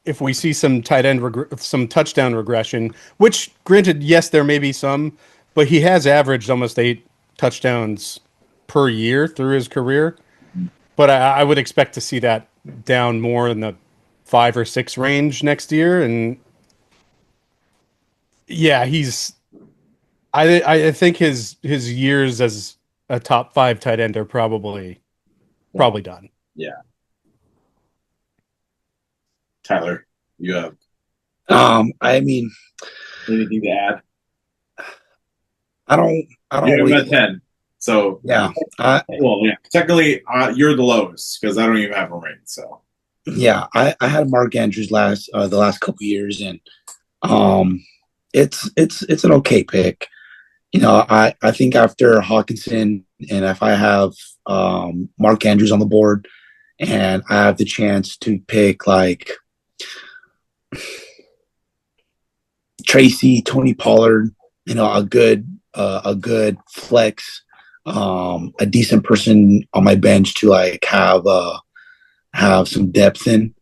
if we see some tight end, some touchdown regression, which granted, yes, there may be some, but he has averaged almost 8 touchdowns per year through his career. But I would expect to see that down more in the 5 or 6 range next year. And yeah, I think his years as a top 5 tight end are probably done. Yeah. Tyler, you have I mean, anything to add? I don't You have really, him at 10. So yeah. Technically, you're the lowest because I don't even have a ranked. So Yeah, I had Mark Andrews the last couple years, and it's an okay pick. I think after Hawkinson, and if I have Mark Andrews on the board, and I have the chance to pick like Tracy, Tony Pollard, a good flex, a decent person on my bench to like have some depth in.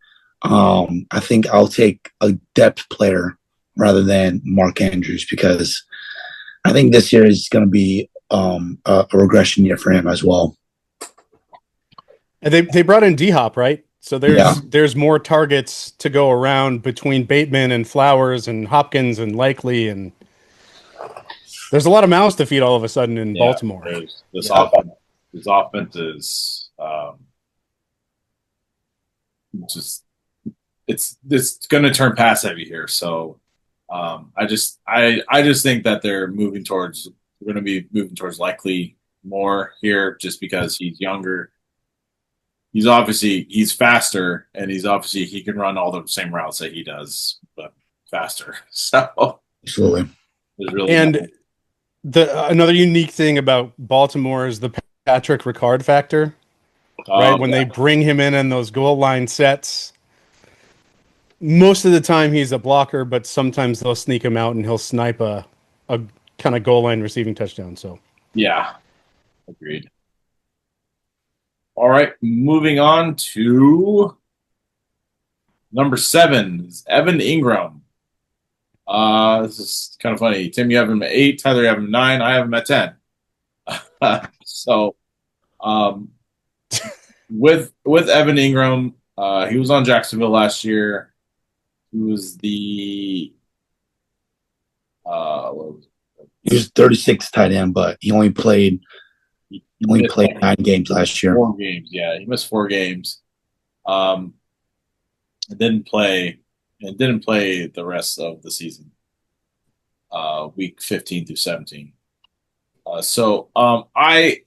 I think I'll take a depth player rather than Mark Andrews because I think this year is going to be a regression year for him as well. And they brought in D-Hop, right? So there's more targets to go around between Bateman and Flowers and Hopkins and Likely, and there's a lot of mouths to feed all of a sudden in Baltimore. This offense is it's going to turn pass heavy here. So I just think that they're going to be moving towards Likely more here just because he's younger. He's faster, and he can run all the same routes that he does, but faster. So absolutely. And another unique thing about Baltimore is the Patrick Ricard factor. Right? When they bring him in those goal line sets, most of the time he's a blocker, but sometimes they'll sneak him out and he'll snipe a kind of goal line receiving touchdown. So yeah, agreed. All right, moving on to number 7 is Evan Ingram. This is kind of funny. Tim, you have him at 8. Tyler, you have him at 9. I have him at 10. So, with Evan Ingram, he was on Jacksonville last year. He was the he was 36 tight end, but he only played 9 games last year. 4 games, yeah. He missed 4 games. Didn't play the rest of the season. Week 15 through 17. So I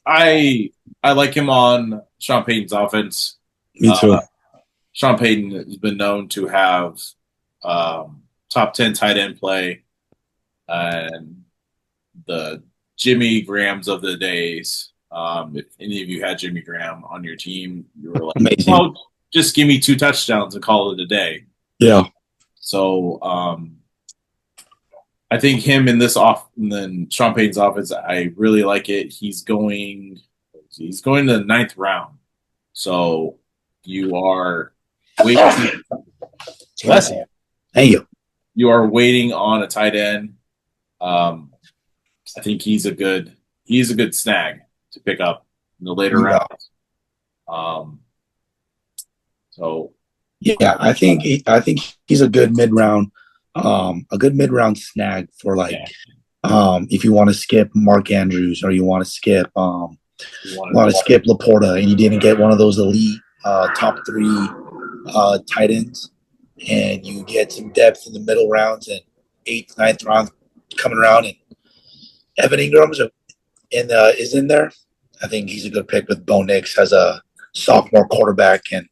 like him on Sean Payton's offense. Me too. Sean Payton has been known to have top 10 tight end play and the Jimmy Grahams of the days. If any of you had Jimmy Graham on your team, you were like, Amazing. "Well, just give me 2 touchdowns and call it a day." Yeah. So I think him in this off, and then Sean Payton's offense, I really like it. He's going to the 9th round. So you are waiting. Bless you. Thank you. You are waiting on a tight end. I think he's a good snag to pick up in the later Yeah. rounds. Um, so Yeah, I think he's a good mid round snag for like yeah, if you want to skip Mark Andrews or you want to skip you want want to skip Laporta and you didn't get one of those elite top three tight ends and you get some depth in the middle rounds and eighth, ninth round coming around and Evan Ingram's is in there. I think he's a good pick with Bo Nix as a sophomore quarterback and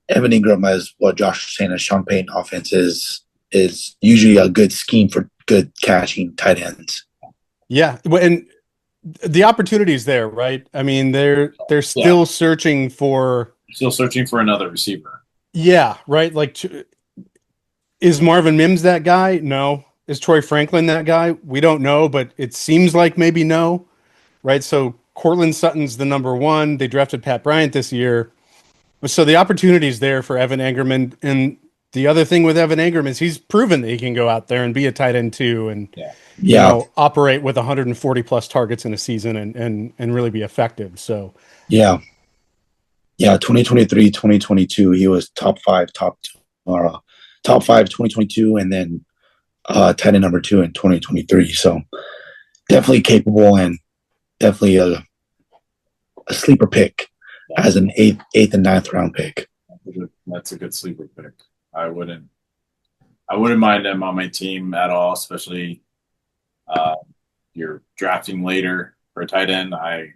Evan Ingram as what Josh was saying as Sean Payton offense is usually a good scheme for good catching tight ends. Yeah, and the opportunity is there, right? I mean, they're yeah, still searching for. still searching for another receiver. Yeah, right. Like, is Marvin Mims that guy? No. Is Troy Franklin that guy? We don't know, but it seems like maybe no, right? So Cortland Sutton's the number one. They drafted Pat Bryant this year. So the opportunity is there for Evan Engram. And the other thing with Evan Engram is he's proven that he can go out there and be a tight end too and, Yeah, Yeah, operate with 140 plus targets in a season and really be effective. So, yeah, yeah. 2023, 2022, he was top five, top five 2022, and then tight end number two in 2023. So definitely capable and definitely a sleeper pick yeah, as an eighth and ninth round pick. that's a good sleeper pick. I wouldn't. I wouldn't mind him on my team at all, especially uh, you're drafting later for a tight end. I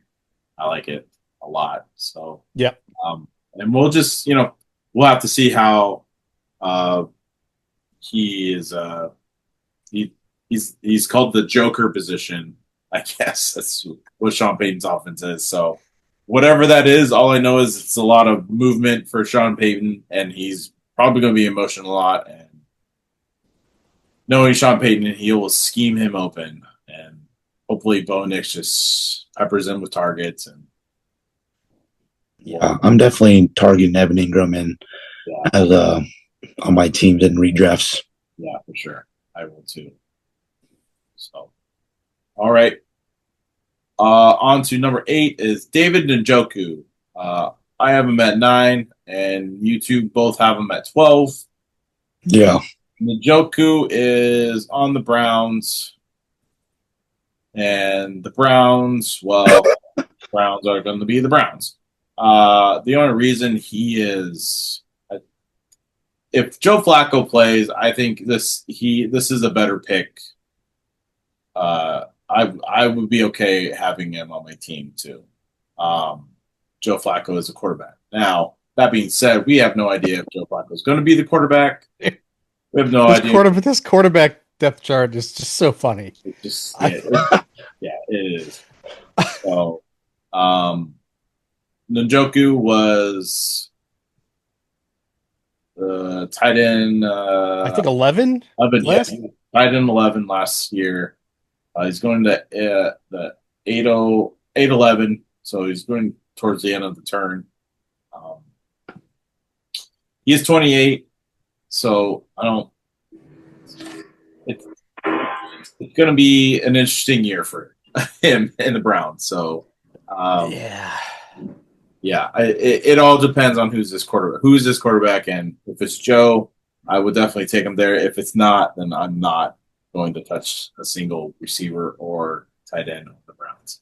like it a lot. So, yeah. and we'll have to see how uh, he is. He's called the Joker position. I guess that's what Sean Payton's offense is. So, whatever that is, all I know is it's a lot of movement for Sean Payton, and he's probably going to be emotional a lot. And knowing Sean Payton, he will scheme him open, and hopefully Bo Nix just peppers him with targets. And Yeah, I'm definitely targeting Evan Ingram and yeah, as on my teams and redrafts. yeah, for sure, I will too. So, all right. On to number 8 is David Njoku. I have him at 9, and you two both have him at 12. Yeah, Njoku is on the Browns, and the Browns, well, Browns are going to be the Browns. The only reason he is, if Joe Flacco plays, I think this is a better pick. I would be okay having him on my team too. Joe Flacco is a quarterback. Now that being said, we have no idea if Joe Flacco is going to be the quarterback. We have no idea. This quarterback depth chart is just so funny. Yeah, it is. So, Njoku was tight end. I think 11. 11, yeah, Last. tight end 11 last year. He's going to the 8-11, so he's going towards the end of the turn. Um, he is 28, so I don't. It's, it's going to be an interesting year for him in the Browns. So, Yeah. yeah, it all depends on who's this quarterback, and if it's Joe, I would definitely take him there. If it's not, then I'm not going to touch a single receiver or tight end of the Browns.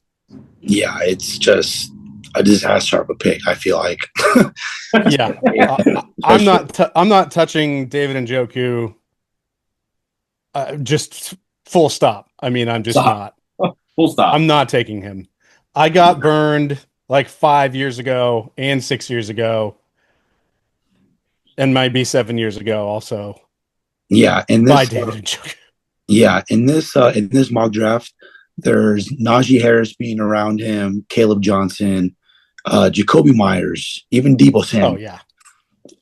yeah. It's just a disaster of a pick. I feel like. Yeah. I'm not touching David Njoku. Just full stop. I mean, I'm just Stop. not. Full stop. I'm not taking him. I got burned like 5 years ago and 6 years ago, and might be 7 years ago also Yeah, and by this David Njoku. Yeah, in this mock draft, there's Najee Harris being around him, Caleb Johnson, Jacoby Myers, even Debo Oh Samuel. yeah,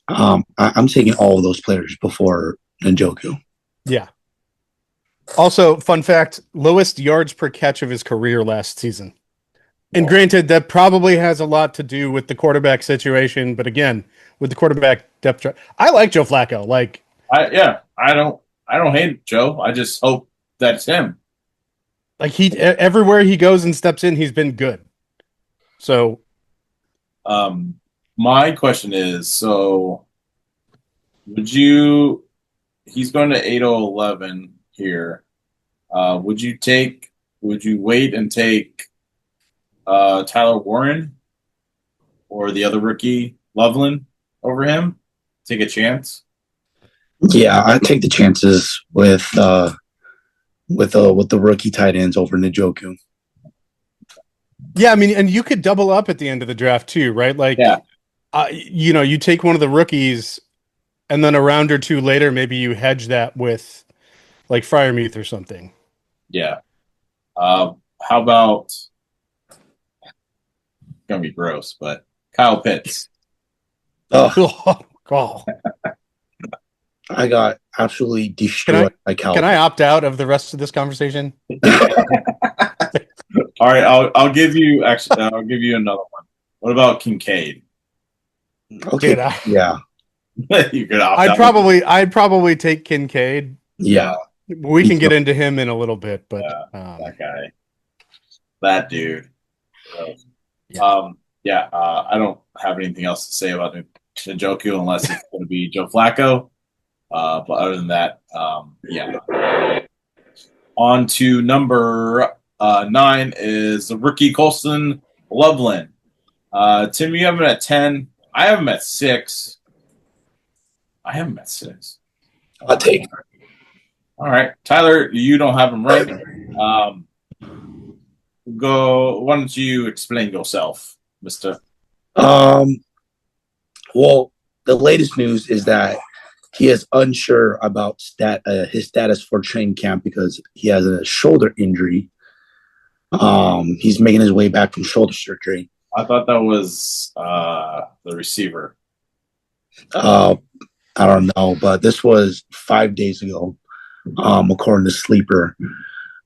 I'm taking all of those players before Njoku. yeah. Also, fun fact: lowest yards per catch of his career last season. And Well, granted, that probably has a lot to do with the quarterback situation. But again, with the quarterback depth chart, I like Joe Flacco. Like, I don't hate it, Joe. I just hope that's him. he everywhere he goes and steps in, he's been good. So Um, my question is, so would you? He's going to 8011 here. Would you take? Would you wait and take Tyler Warren or the other rookie Loveland over him? Take a chance. Yeah, I take the chances with the rookie tight ends over Njoku. yeah, I mean, and you could double up at the end of the draft too, right? Yeah, You take one of the rookies, and then a round or two later, maybe you hedge that with like Fryermuth or something. yeah. How about? Gonna be gross, but Kyle Pitts. Oh, Oh, I got absolutely can destroyed I by can Cal. I opt out of the rest of this conversation? All right, I'll give you actually. I'll give you another one. What about Kincaid? Okay, Dude, yeah, You could opt out. I'd probably take Kincaid. yeah, We can get into him in a little bit, but That guy, that dude. yeah. Yeah. I don't have anything else to say about Njoku unless it's going to be Joe Flacco. But other than that, yeah. On to number 9 is the rookie Colston Loveland. Tim, you have him at 10. I have him at 6. I have him at 6. I'll take. All right, Tyler, you don't have him right. Um, go. Why don't you explain yourself, Mister? Um, well, the latest news is that he is unsure about his status for training camp because he has a shoulder injury. He's making his way back from shoulder surgery. I thought that was the receiver. Uh, I don't know, but this was 5 days ago, according to Sleeper.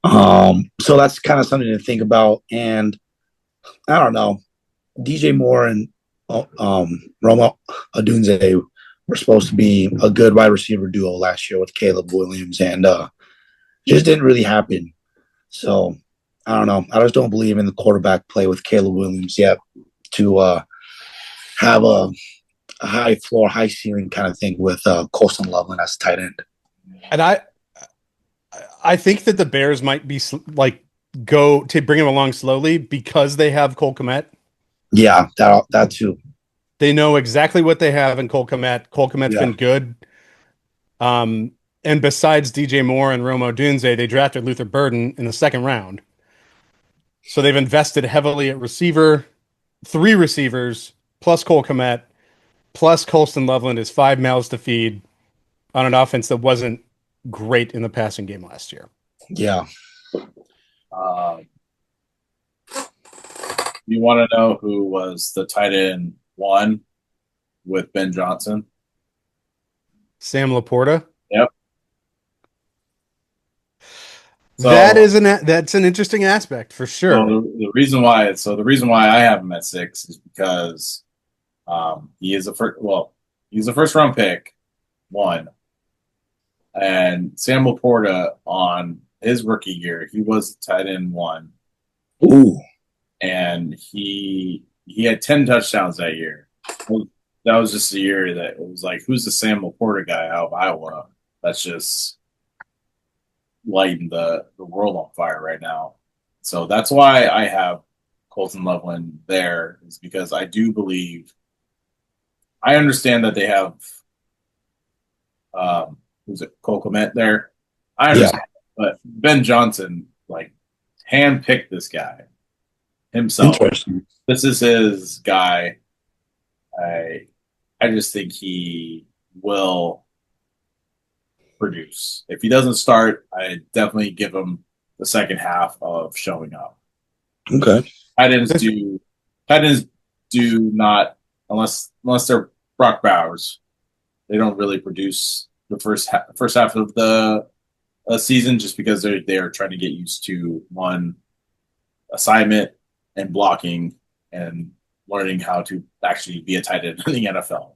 So that's kind of something to think about. And I don't know, DJ Moore and Roma Odunze were supposed to be a good wide receiver duo last year with Caleb Williams, and just didn't really happen. So I don't know. I just don't believe in the quarterback play with Caleb Williams yet to have a high floor, high ceiling kind of thing with Colston Loveland as tight end. And I think that the Bears might be like go to bring him along slowly because they have Cole Kmet. Yeah, that too. They know exactly what they have in Cole Kmet. Cole Kmet's Yeah. been good. And besides DJ Moore and Roma Odunze, they drafted Luther Burden in the second round. So they've invested heavily at receiver, 3 receivers, plus Cole Kmet, plus Colston Loveland is 5 mouths to feed on an offense that wasn't great in the passing game last year. Yeah. You want to know who was the tight end 1 with Ben Johnson? Sam Laporta. Yep. So That's an interesting aspect for sure. So the reason why I have him at 6 is because he is he's a first round pick, 1, and Sam Laporta on his rookie year he was tight end 1. Ooh. And he had 10 touchdowns that year. That was just a year that it was like, who's the Sam Laporta guy out of Iowa? That's just lighting the world on fire right now. So that's why I have Colton Loveland there, is because I do believe, I understand that they have, who's it, Cole Kmet there. I understand, but Ben Johnson, like, handpicked this guy himself. Interesting. This is his guy. I just think he will produce. If he doesn't start, I definitely give him the second half of showing up. Okay. Tight ends do not unless they're Brock Bowers. They don't really produce the first half of the season just because they are trying to get used to one assignment and blocking and learning how to actually be a tight end in the NFL.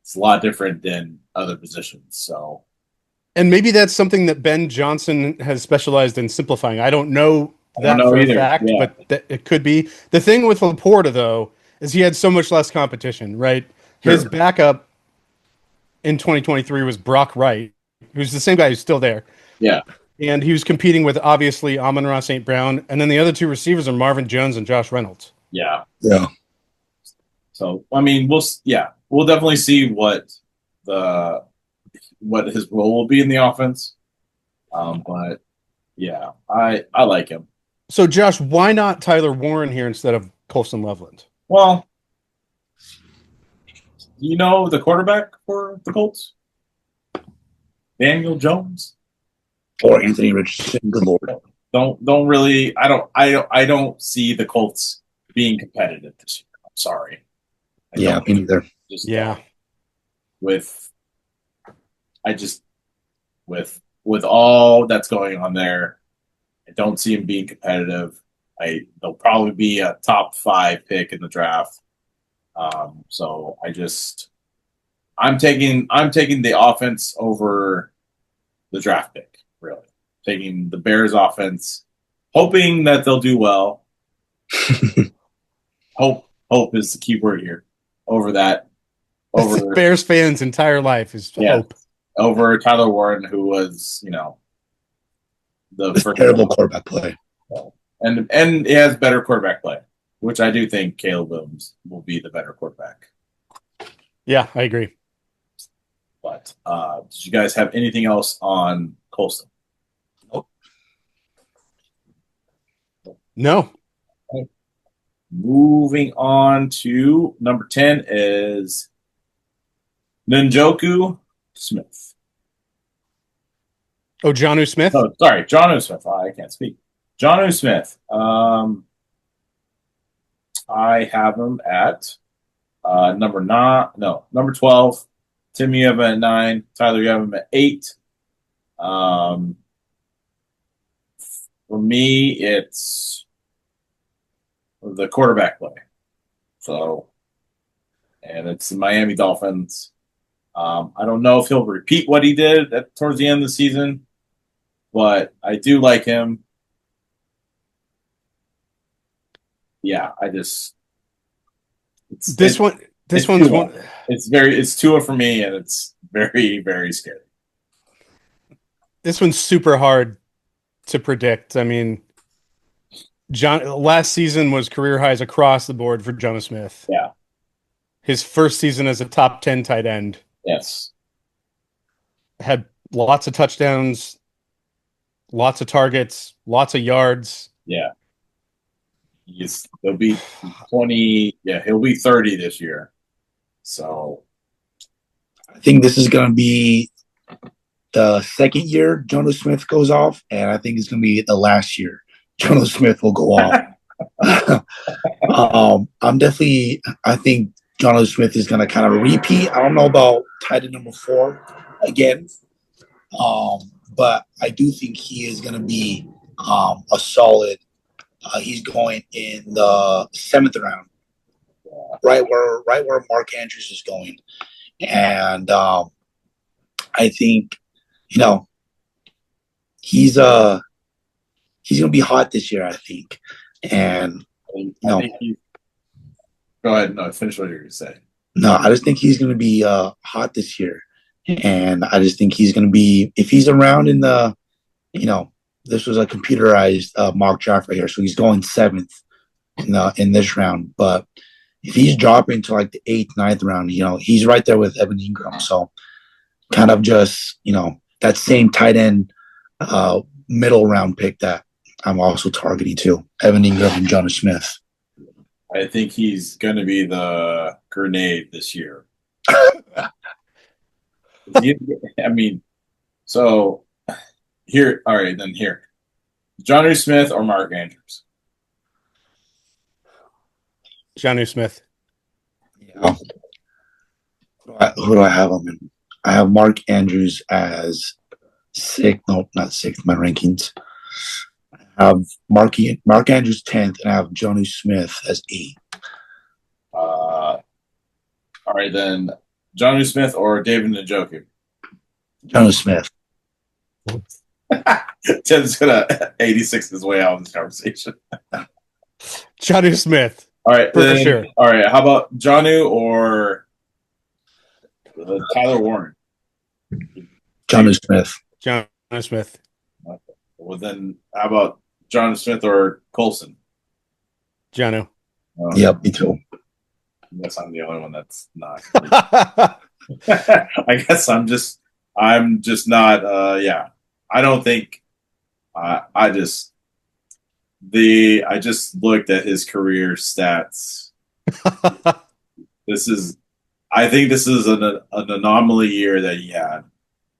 It's a lot different than other positions. So, And maybe that's something that Ben Johnson has specialized in simplifying. I don't know I don't that know for a either. fact, Yeah, but it could be. The thing with Laporta, though, is he had so much less competition, right? His sure. backup in 2023 was Brock Wright, who's the same guy who's still there. Yeah, And he was competing with, obviously, Amon-Ra St. Brown. And then the other two receivers are Marvin Jones and Josh Reynolds. yeah. Yeah. So, I mean, we'll definitely see the what his role will be in the offense. But yeah, I like him. So, Josh, why not Tyler Warren here instead of Colson Loveland? Well, you know the quarterback for the Colts, Daniel Jones. Or Anthony Richardson. Good lord. Don't really. I don't see the Colts being competitive this year. I'm sorry. I Yeah, don't me neither. just Yeah. with I just with all that's going on there, I don't see him being competitive. They'll probably be a top 5 pick in the draft. So I'm taking the offense over the draft pick, really. Taking the Bears offense, hoping that they'll do well. Hope is the key word here. Over that, over Bears fans' entire life is yeah, hope. over Tyler Warren, who was the It's first terrible quarterback play. and it has better quarterback play, which I do think Caleb Williams will be the better quarterback. Yeah, I agree. But did you guys have anything else on Colston? No. Moving on to number 10 is Njoku Smith. Oh, Jonnu Smith? Oh, sorry, John Smith. Oh, I can't speak. John Smith. I have him at number 12. Tim, you have him at 9. Tyler, you have him at 8. For me, it's the quarterback play. So, and it's the Miami Dolphins. I don't know if he'll repeat what he did towards the end of the season, but I do like him. Yeah, This one's Tua. one. It's Tua for me, and it's very, very scary. This one's super hard to predict. I mean, last season was career highs across the board for Jonnu Smith. Yeah. His first season as a top 10 tight end. Yes. Had lots of touchdowns, lots of targets, lots of yards. Yeah. He'll be 20. Yeah, he'll be 30 this year. So I think this is going to be the second year Jonnu Smith goes off, and I think it's going to be the last year Jonnu Smith will go off. I think Jonnu Smith is going to kind of repeat. I don't know about tight end number 4 again, but I do think he is going to be a solid. He's going in the 7th round, right where Mark Andrews is going, and I think he's going to be hot this year. I think, and I think go ahead. No, finish what you're going to say. No, I just think he's going to be hot this year, and I just think he's going to be, if he's around in the, this was a computerized mock draft right here, so he's going 7th in this round. But if he's dropping to like the 8th, 9th round, he's right there with Evan Ingram. So kind of just that same tight end middle round pick that I'm also targeting too, Evan Ingram and Jonnu Smith. I think he's going to be the grenade this year. I mean, So here, all right, then here. Johnny Smith or Mark Andrews? Johnny Smith. Yeah. Who do I have him in? I have Mark Andrews as sixth. No, not sixth. My rankings. I have Mark Andrews 10th, and I have Johnny Smith as 8th. All right, then Johnny Smith or David Njoku? Johnny Smith. Tim's gonna 86 his way out of this conversation. Johnny Smith. All right, For then, sure. All right, how about Jonu or Tyler Warren? Johnny Smith. Johnny Smith. Okay. Well, then how about Johnny Smith or Colson? Jono. Yep, me too. I guess I'm the only one that's not. I guess I'm just not. Yeah, I don't think. I just looked at his career stats. I think this is an anomaly year that he had,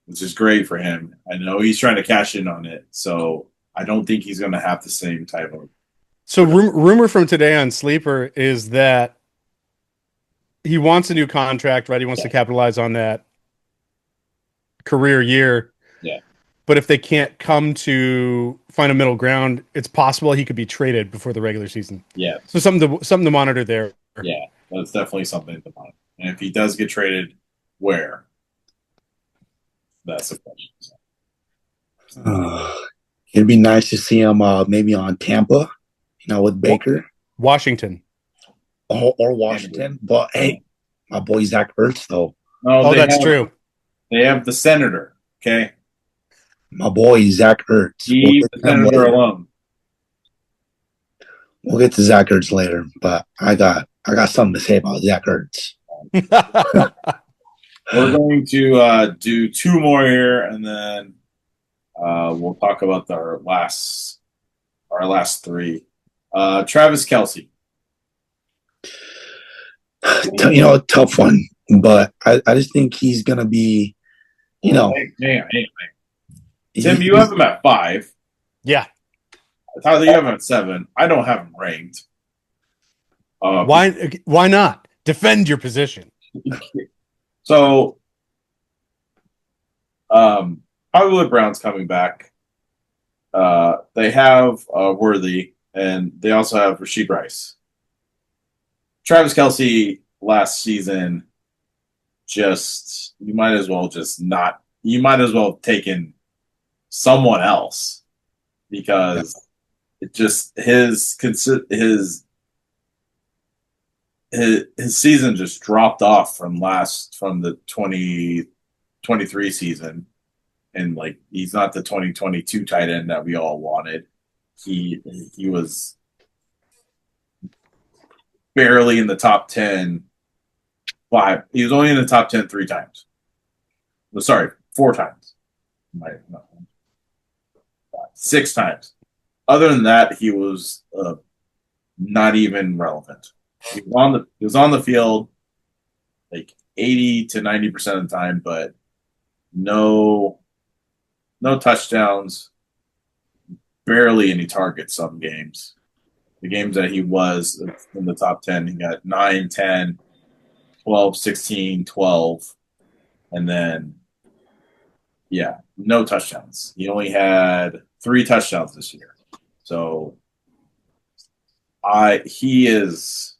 which is great for him. I know he's trying to cash in on it, so I don't think he's going to have the same type of. So rumor from today on Sleeper is that he wants a new contract, right? He wants to capitalize on that career year. Yeah. But if they can't come to find a middle ground, it's possible he could be traded before the regular season. Yeah. So something to monitor there. Yeah, that's definitely something to monitor. And if he does get traded, where? That's the question. It'd be nice to see him maybe on Tampa, with Baker. Washington. Or Washington. But hey, my boy Zach Ertz, though. No, that's true. They have the Senator, okay? My boy Zach Ertz. Leave the Senator alone. We'll get to Zach Ertz later, but I got something to say about Zach Ertz. We're going to do two more here, and then we'll talk about our last three. Travis Kelce. Tough one, but I just think he's gonna be, Hey. Tim, you have him at 5. Yeah. Tyler, you have him at 7. I don't have him ranked. Why not? Defend your position. So, Hollywood Brown's coming back. They have Worthy, and they also have Rashid Rice. Travis Kelce last season, you might as well have taken someone else, because it just his season just dropped off from the 2023 season, and he's not the 2022 tight end that we all wanted. He was barely in the top 10 5. He was only in the top 10 3 times. Sorry, 4 times. 6 times. Other than that, he was not even relevant. He was on the field 80 to 90% of the time, but no touchdowns, barely any targets some games. The games that he was in the top 10, he got 9, 10, 12, 16, 12, and then no touchdowns. He only had 3 touchdowns this year. So he is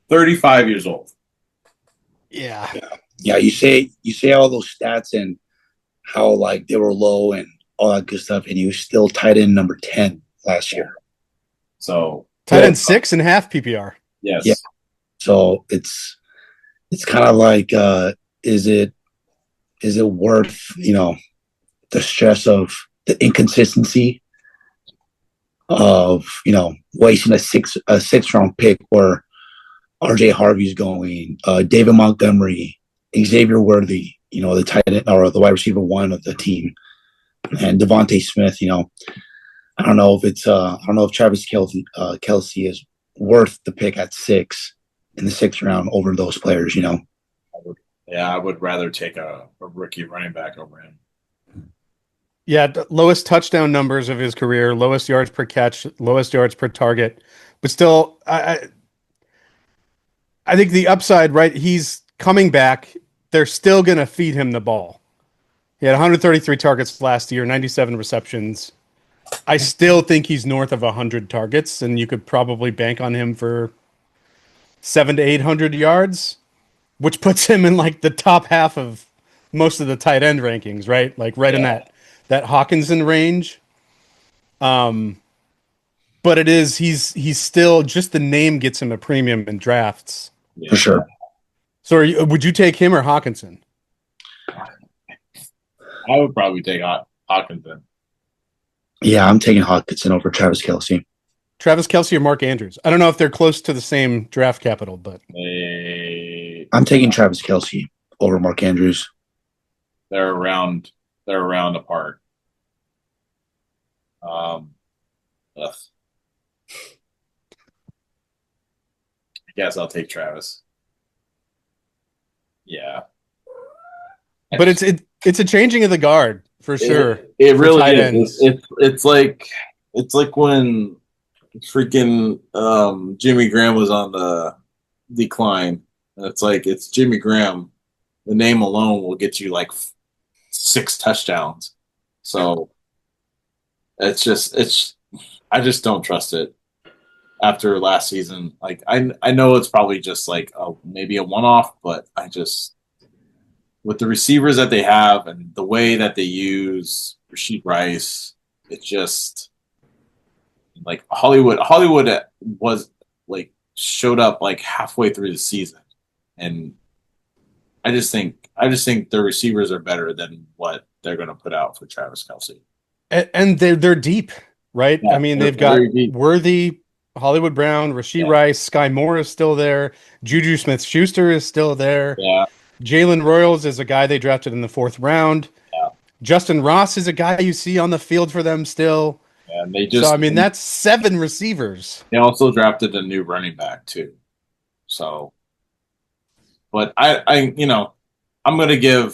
35 years old. Yeah. Yeah, you say all those stats and how they were low and all that good stuff, and he was still tight end number 10 last year. So tight end 6.5 PPR. Yes. Yeah. So it's kind of is it worth the stress of the inconsistency of wasting a sixth round pick where RJ Harvey's going, David Montgomery, Xavier Worthy, the tight end or the wide receiver 1 of the team, and Devontae Smith. I don't know if Travis Kelce is worth the pick at 6 in the 6th round over those players. I would rather take a rookie running back over him. Yeah, lowest touchdown numbers of his career, lowest yards per catch, lowest yards per target. But still, I think the upside, right? He's coming back. They're still going to feed him the ball. He had 133 targets last year, 97 receptions. I still think he's north of 100 targets, and you could probably bank on him for 700 to 800 yards, which puts him in like the top half of most of the tight end rankings, right? Like right in Yeah, that Hawkinson range. But it is he's still just the name gets him a premium in drafts. For yeah. sure. So would you take him or Hawkinson? I would probably take Hawkinson. Yeah, I'm taking Hawkinson over Travis Kelsey. Travis Kelsey or Mark Andrews? I don't know if they're close to the same draft capital, but I'm taking Travis Kelsey over Mark Andrews. they're around they're around apart. Um, ugh. I guess I'll take Travis. Yeah, but it's a changing of the guard for sure it for really tight is. ends. It's like when freaking Jimmy Graham was on the decline. It's like it's Jimmy Graham. The name alone will get you like 6 touchdowns. So it's I just don't trust it after last season. Like I know it's probably just like maybe a one off, but I just with the receivers that they have and the way that they use Rasheed Rice, it just like Hollywood was like showed up like halfway through the season, and I just think their receivers are better than what they're going to put out for Travis Kelsey. And they're deep, right? Yeah, I mean, they're they've got very deep. Worthy, Hollywood Brown, Rasheed Yeah, Rice, Sky Moore is still there, Juju Smith-Schuster is still there, yeah, Jalen Royals is a guy they drafted in the fourth round. yeah. Justin Ross is a guy you see on the field for them still. And So I mean, that's 7 receivers. they also drafted a new running back too. So, but I'm going to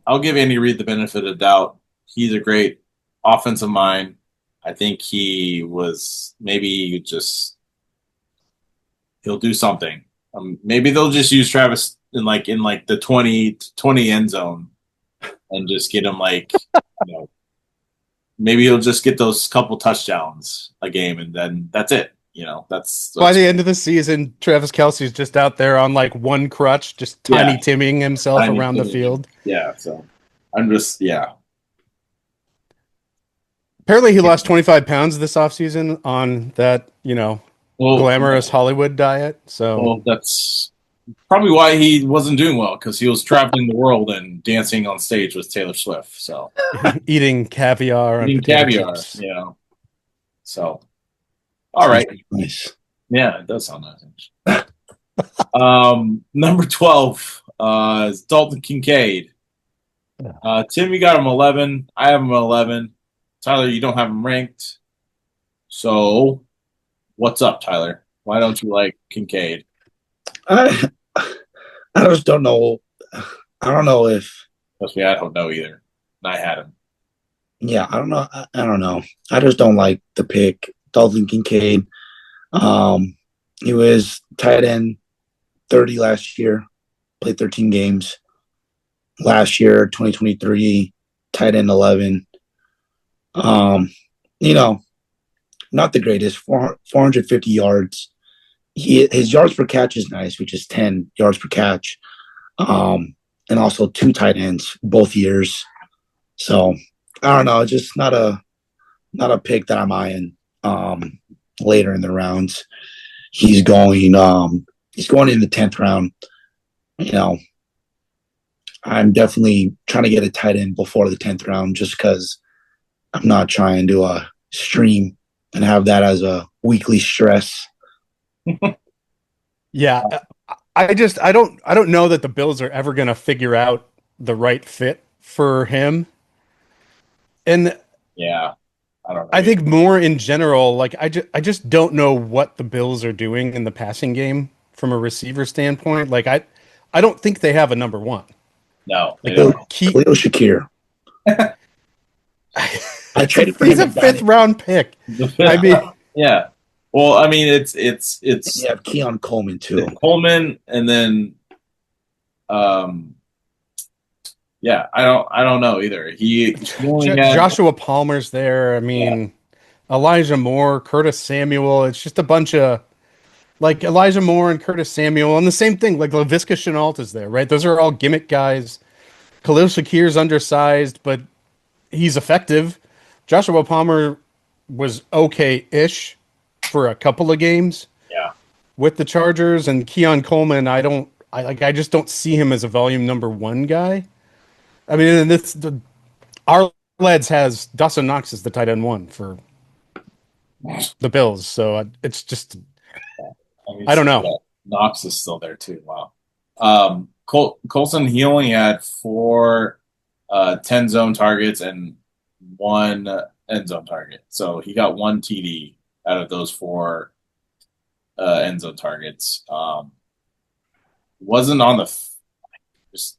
I'll give Andy Reid the benefit of the doubt. He's a great offensive mind. I think he was maybe just he'll do something. Maybe they'll just use Travis in like the 20 end zone and just get him like you know maybe he'll just get those couple touchdowns a game and then that's it. By the end of the season, Travis Kelsey's just out there on like one crutch, just yeah, tiny timming himself tiny around the thing. field. Yeah, so I'm just yeah. Apparently, he lost 25 pounds this offseason on that, Well, glamorous Hollywood diet. So well, that's probably why he wasn't doing well because he was traveling the world and dancing on stage with Taylor Swift. So eating caviar and eating potato caviar, chips. So all right, Nice. yeah, it does sound nice. Number 12 is Dalton Kincaid. Tim, you got him 11. I have him 11. Tyler, you don't have him ranked. So what's up, Tyler? Why don't you like Kincaid? I I just don't know. I don't know if Trust me, I don't know either. And I had him. yeah, I don't know. I don't know. I just don't like the pick. Dalton Kincaid. He was tight end 30 last year, played 13 games. Last year, 2023, tight end 11. Um, you know, not the greatest. 450 yards. His yards per catch is nice, which is 10 yards per catch. And also 2 tight ends both years. So I don't know, just not a pick that I'm eyeing later in the rounds. He's going in the 10th round. You know, I'm definitely trying to get a tight end before the 10th round just because I'm not trying to stream and have that as a weekly stress. Yeah, I don't know that the Bills are ever going to figure out the right fit for him. And Yeah, I don't know. I think more in general, like I just don't know what the Bills are doing in the passing game from a receiver standpoint. Like I don't think they have a number one. No, they Like don't. Khalil Shakir. I traded for He's him a in fifth Bannock. round pick. The I fifth, mean, yeah. Well, I mean, it's And you have Keon Coleman too. Coleman, and then, um, yeah, I don't know either. He only had, Joshua Palmer's there. I yeah, mean, Elijah Moore, Curtis Samuel. It's just a bunch of like Elijah Moore and Curtis Samuel, and the same thing. Like Laviska Chenault is there, right? Those are all gimmick guys. Khalil Shakir's undersized, but he's effective. Joshua Palmer was okay-ish for a couple of games yeah. with the Chargers, and Keon Coleman. I just don't see him as a volume number one guy. I mean, and our Leds has Dawson Knox as the tight end one for the Bills, so it's just I mean, I don't know. yeah, Knox is still there too. Wow. Colson, he only had four 10 zone targets and one end zone target. So he got one TD out of those four end zone targets. Wasn't on the just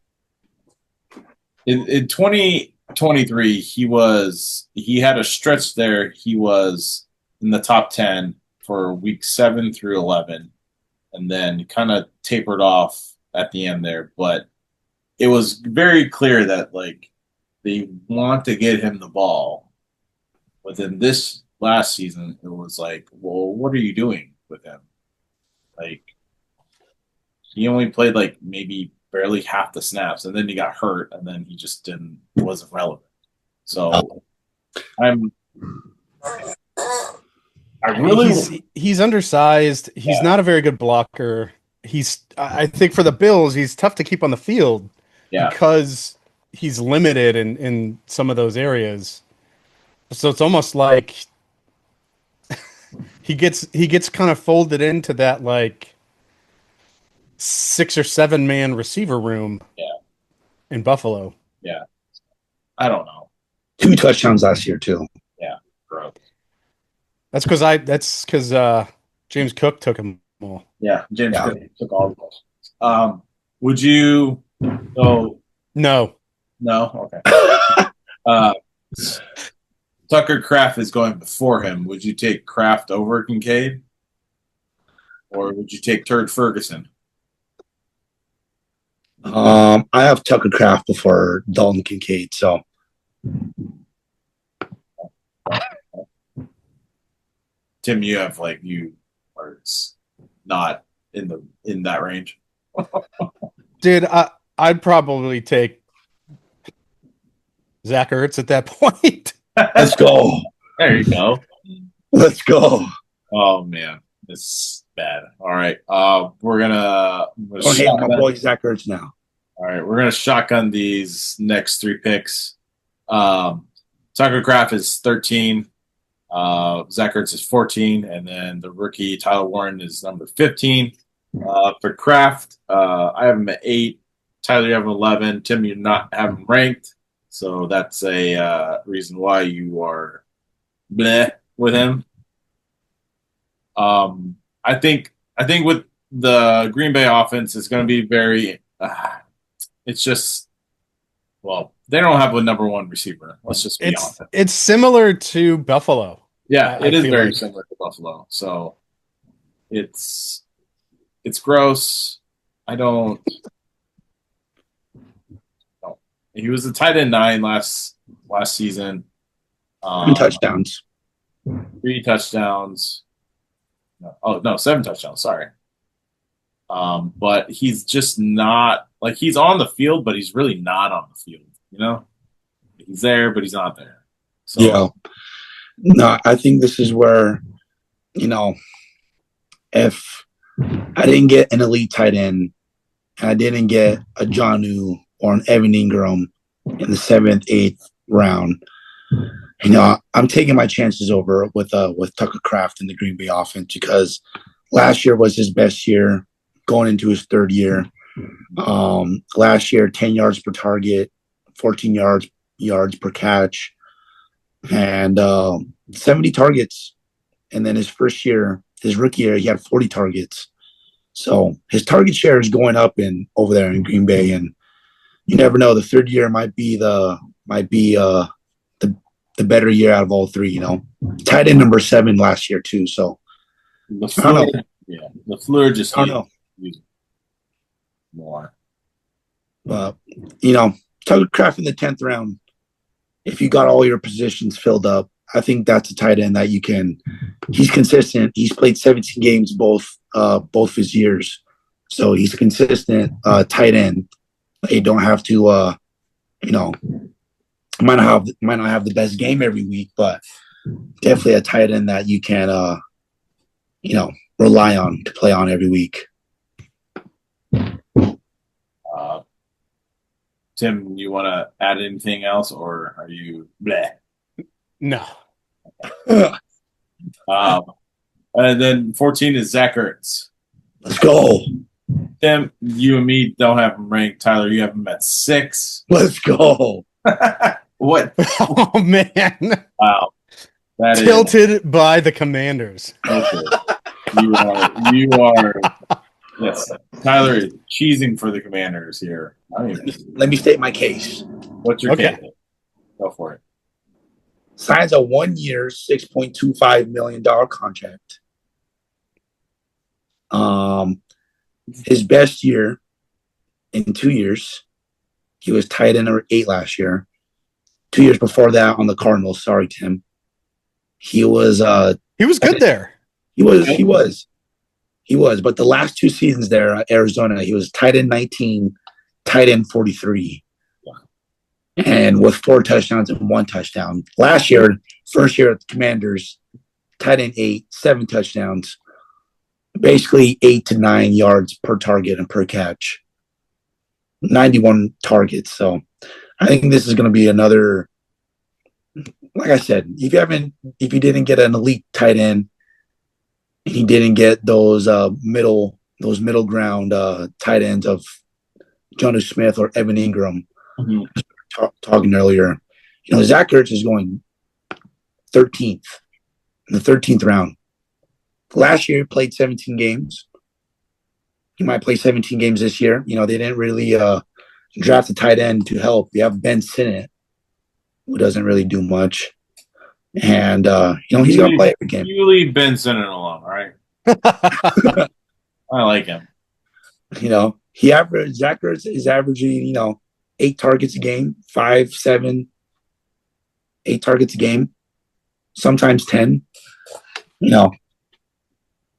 in 2023. He had a stretch there. He was in the top 10 for week 7 through 11, and then kind of tapered off at the end there. But it was very clear that like they want to get him the ball. But then this last season, it was like, well, what are you doing with him? Like he only played like maybe barely half the snaps, and then he got hurt, and then he just wasn't relevant. So I'm I really He's undersized. He's yeah, not a very good blocker. I think for the Bills, he's tough to keep on the field yeah, because he's limited in some of those areas. So it's almost like he gets kind of folded into that like 6 or 7 man receiver room yeah, in Buffalo. yeah. I don't know. 2 touchdowns last year too. Yeah, gross. That's because James Cook took him all. Yeah, James Yeah. Cook took all the balls. Would you? So No, no, okay. Uh, Tucker Kraft is going before him. Would you take Kraft over Kincaid, or would you take Turd Ferguson? I have Tucker Kraft before Dalton Kincaid, so Tim, you have like you are not in that range. dude, I'd probably take Zach Ertz at that point. let's go. There you go. Let's go. Oh man, this is bad. All right, Okay, my boy Zach Ertz now. all right, we're gonna shotgun these next 3 picks. Tucker Kraft is 13. Zach Ertz is 14, and then the rookie Tyler Warren is number 15. For Kraft, I have him at 8. Tyler, you have him 11. Tim, you're not have him ranked, so that's a reason why you are bleh with him. I think with the Green Bay offense, it's going to be very. It's just they don't have a number 1 receiver. Let's just be honest. It's similar to Buffalo. Yeah, it is feel very like. similar to Buffalo. So it's gross. I don't. No. He was a tight end 9 last season. 3 touchdowns. 3 touchdowns. No, 7 touchdowns. Sorry. But he's just not like he's on the field, but he's really not on the field. You know, he's there, but he's not there. So Yeah. No, I think this is where, if I didn't get an elite tight end and I didn't get a Jonnu or an Evan Ingram in the 7th, 8th round, I'm taking my chances over with Tucker Kraft in the Green Bay offense because last year was his best year going into his 3rd year. Last year, 10 yards per target, 14 yards per catch, and 70 targets. And then his first year, his rookie year, he had 40 targets. So his target share is going up over there in Green Bay, and you never know. The 3rd year might be the better year out of all three. Tight end number 7 last year too. So I don't LaFleur, know. yeah, LaFleur just I don't know. needs more. But Tucker Craft in the 10th round. If you got all your positions filled up, I think that's a tight end that you can. He's consistent. He's played 17 games both his years, so he's a consistent tight end. You don't have to, might not have the best game every week, but definitely a tight end that you can, rely on to play on every week. Tim, you want to add anything else, or are you bleh? No. And then 14 is Zach Ertz. Let's go. Tim, you and me don't have him ranked. Tyler, you have him at 6. Let's go. What? Oh man. Wow. That Tilted by the Commanders. Okay. You are. Yes. Tyler is cheesing for the Commanders here. Let me state my case. What's your case? Go for it. Signs a 1-year, $6.25 million contract. His best year in 2 years, he was tight end number 8 last year. 2 years before that on the Cardinals. Sorry, Tim. He was good there. He was. But the last 2 seasons there at Arizona, he was tight end 19, tight end 43. And with 4 touchdowns and 1 touchdown. Last year, first year at the Commanders, tight end 8, 7 touchdowns, basically 8 to 9 yards per target and per catch. 91 targets. So I think this is going to be another, like I said, if you didn't get an elite tight end, he didn't get those middle ground tight ends of Jonnu Smith or Evan Ingram. Mm-hmm. Talking earlier, Zach Ertz is going 13th in the 13th round. Last year, he played 17 games. He might play 17 games this year. They didn't really draft a tight end to help. You have Ben Sinnott, who doesn't really do much. And, he's going to play every game. You leave Ben Sinnott alone, all right? I like him. Zach Ertz is averaging, 8 targets a game, 5, 7, 8 targets a game, sometimes 10.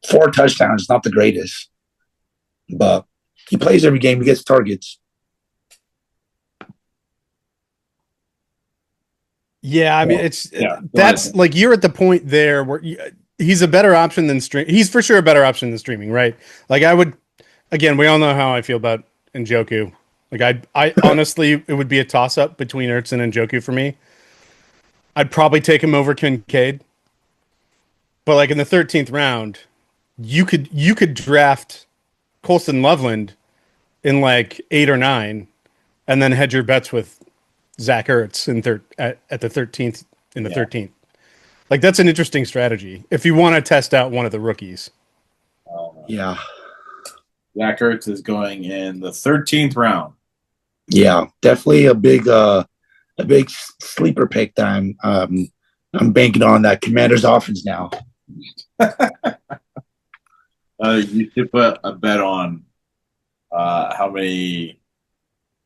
4 touchdowns, not the greatest. But he plays every game, he gets targets. Yeah, I mean, that's like you're at the point there where he's a better option than He's for sure a better option than streaming, right? Like again, we all know how I feel about Njoku. Like I honestly, it would be a toss up between Ertz and Njoku for me. I'd probably take him over Kincaid, but like in the 13th round, you could draft Colston Loveland in like 8 or 9, and then hedge your bets with Zach Ertz at the 13th in the 13th. Like that's an interesting strategy if you want to test out one of the rookies. Yeah, Zach Ertz is going in the 13th round. Yeah, definitely a big sleeper pick that I'm banking on that Commanders offense now. You should put a bet on how many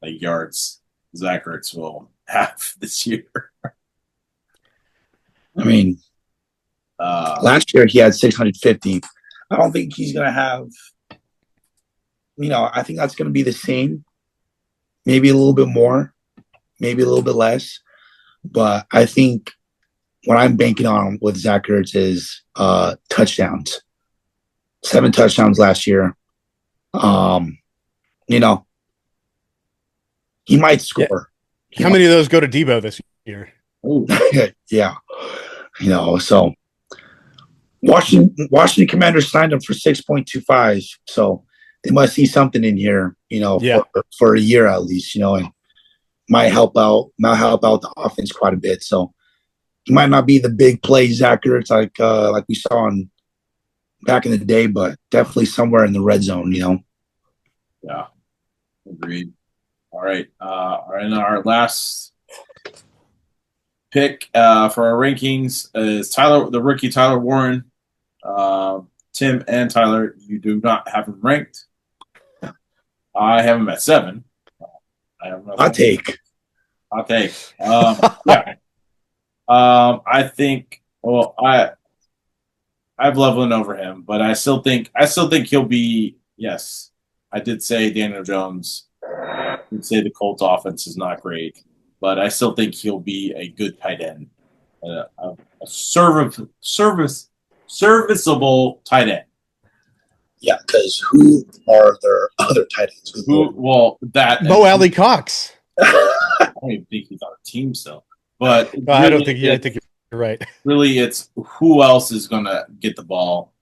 yards Zach Ertz will have this year. I mean, last year he had 650. I don't think he's going to have, I think that's going to be the same, maybe a little bit more, maybe a little bit less. But I think what I'm banking on with Zach Ertz is touchdowns. 7 touchdowns last year. He might score. Yeah. How many of those go to Debo this year? Yeah. So Washington Commanders signed him for 6.25. So they must see something in here, for a year at least, and might help out the offense quite a bit. So he might not be the big play Zach Ertz like we saw back in the day, but definitely somewhere in the red zone, Yeah, agreed. All right. In our last pick for our rankings is the rookie Tyler Warren. Tim and Tyler, you do not have him ranked. I have him at 7. I have him at I'll take. I'll take. Yeah. I think. Well, I have Loveland over him, but I still think he'll be. Yes, I did say Daniel Jones. I did say the Colts offense is not great, but I still think he'll be a good tight end, a serviceable tight end. Yeah, because who are their other tight ends? Well, that Mo Alley Cox. I don't even think he's on a team still, but No, I don't think. I think you're right. Really, it's who else is going to get the ball.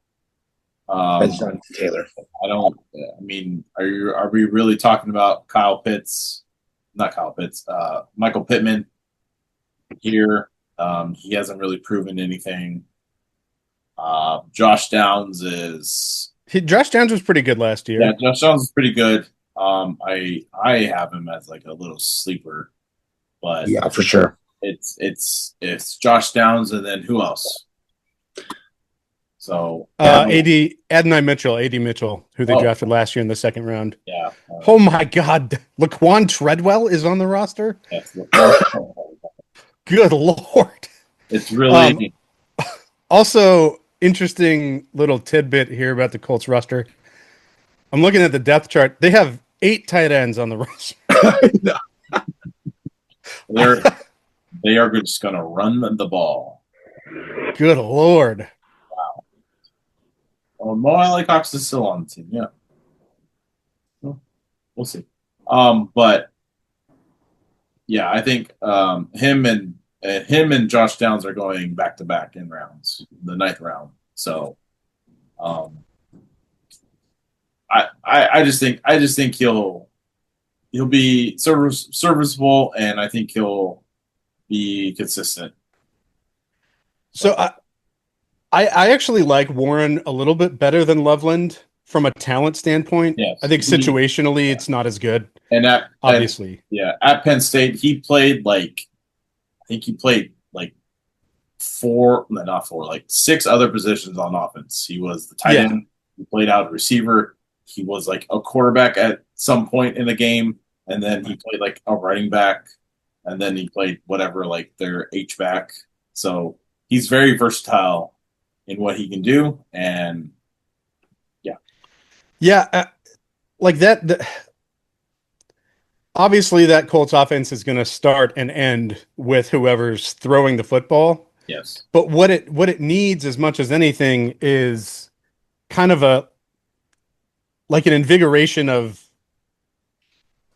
Taylor. I don't. I mean, are we really talking about Kyle Pitts? Not Kyle Pitts. Michael Pittman here. He hasn't really proven anything. Josh Downs was pretty good last year. Yeah, Josh Downs is pretty good. I have him as like a little sleeper, but yeah, for sure. It's Josh Downs and then who else? So Adonai Mitchell, AD Mitchell, who they drafted last year in the second round. Yeah. Oh my God, Laquan Treadwell is on the roster. Yes. Good Lord. It's really also interesting little tidbit here about the Colts roster. I'm looking at the depth chart. They have 8 tight ends on the roster. They are just going to run the ball. Good Lord. Wow. Oh, Mo Alley Cox is still on the team. Yeah. We'll see. But yeah, I think him and Josh Downs are going back to back in rounds, the 9th round. So, I just think he'll be serviceable, and I think he'll be consistent. So I actually like Warren a little bit better than Loveland from a talent standpoint. Yes. I think situationally it's not as good. And obviously. At Penn State, he played like 6 other positions on offense. He was the tight end. He played out receiver. He was like a quarterback at some point in the game, and then he played like a running back, and then he played whatever, like their H-back. So he's very versatile in what he can do, and like that. Obviously, that Colts offense is going to start and end with whoever's throwing the football. Yes, but what it needs as much as anything is kind of an invigoration of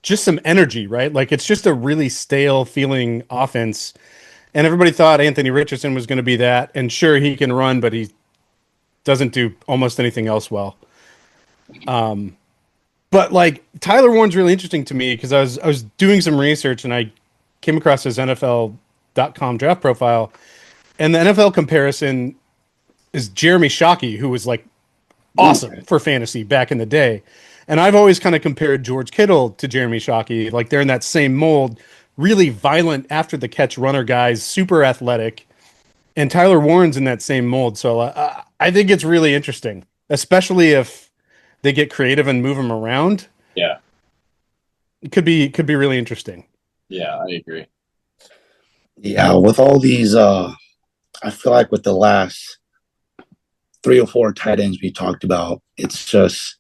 just some energy, right? Like it's just a really stale feeling offense. And everybody thought Anthony Richardson was going to be that. And sure, he can run, but he doesn't do almost anything else well. But like Tyler Warren's really interesting to me because I was doing some research and I came across his NFL.com draft profile. And the NFL comparison is Jeremy Shockey, who was like awesome for fantasy back in the day. And I've always kind of compared George Kittle to Jeremy Shockey. Like they're in that same mold, really violent after the catch runner guys, super athletic. And Tyler Warren's in that same mold. So I think it's really interesting, especially if they get creative and move him around. Yeah. It could be really interesting. Yeah, I agree. Yeah, with all these I feel like with the last 3 or 4 tight ends we talked about, it's just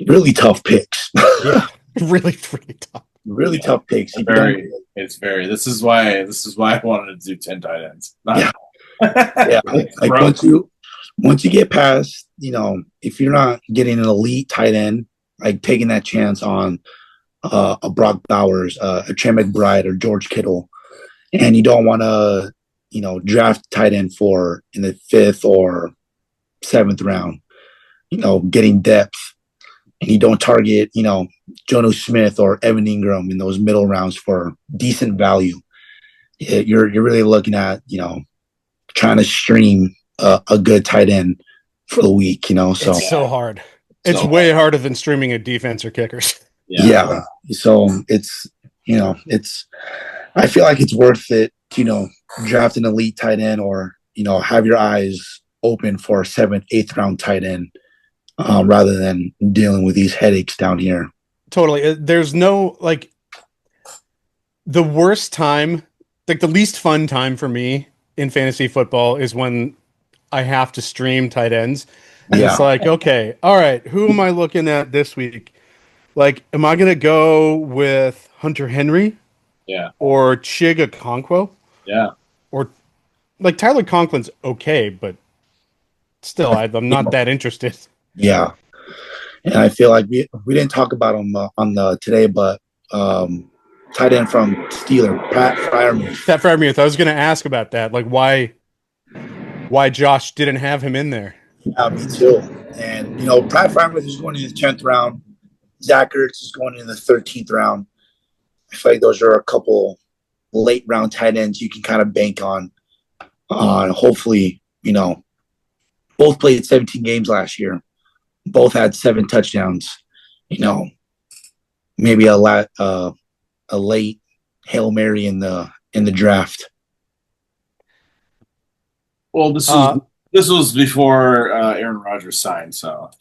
really tough picks. Yeah, really tough. Really tough picks. This is why I wanted to do 10 tight ends. Yeah, like once you get past, if you're not getting an elite tight end, like taking that chance on a Brock Bowers, a Trey McBride, or George Kittle, and you don't want to, draft tight end in the 5th or 7th round, getting depth, and you don't target, Jonnu Smith or Evan Ingram in those middle rounds for decent value. You're really looking at, trying to stream a good tight end for the week, so it's so hard. It's way harder than streaming a defense or kickers. Yeah. So it's, I feel like it's worth it draft an elite tight end or, have your eyes open for a 7th, 8th round tight end rather than dealing with these headaches down here. Totally. There's no like the worst time, like the least fun time for me in fantasy football is when I have to stream tight ends. And it's Yeah. like, okay, all right, who am I looking at this week? Like, am I going to go with Hunter Henry Yeah. or Chiga Okonkwo? Yeah. Or like Tyler Conklin's okay, but still, I'm not that interested. Yeah. And I feel like we didn't talk about him on the today, but tight end from Steeler, Pat Fryermuth. Pat Fryermuth, I was going to ask about that. Like, why Josh didn't have him in there? Yeah, me too. And Pat Fryermuth is going in the 10th round. Zach Ertz is going in the 13th round. I feel like those are a couple late round tight ends you can kind of bank on. Hopefully, both played 17 games last year. Both had 7 touchdowns. Maybe a late Hail Mary in the draft. Well, this was before Aaron Rodgers signed, so.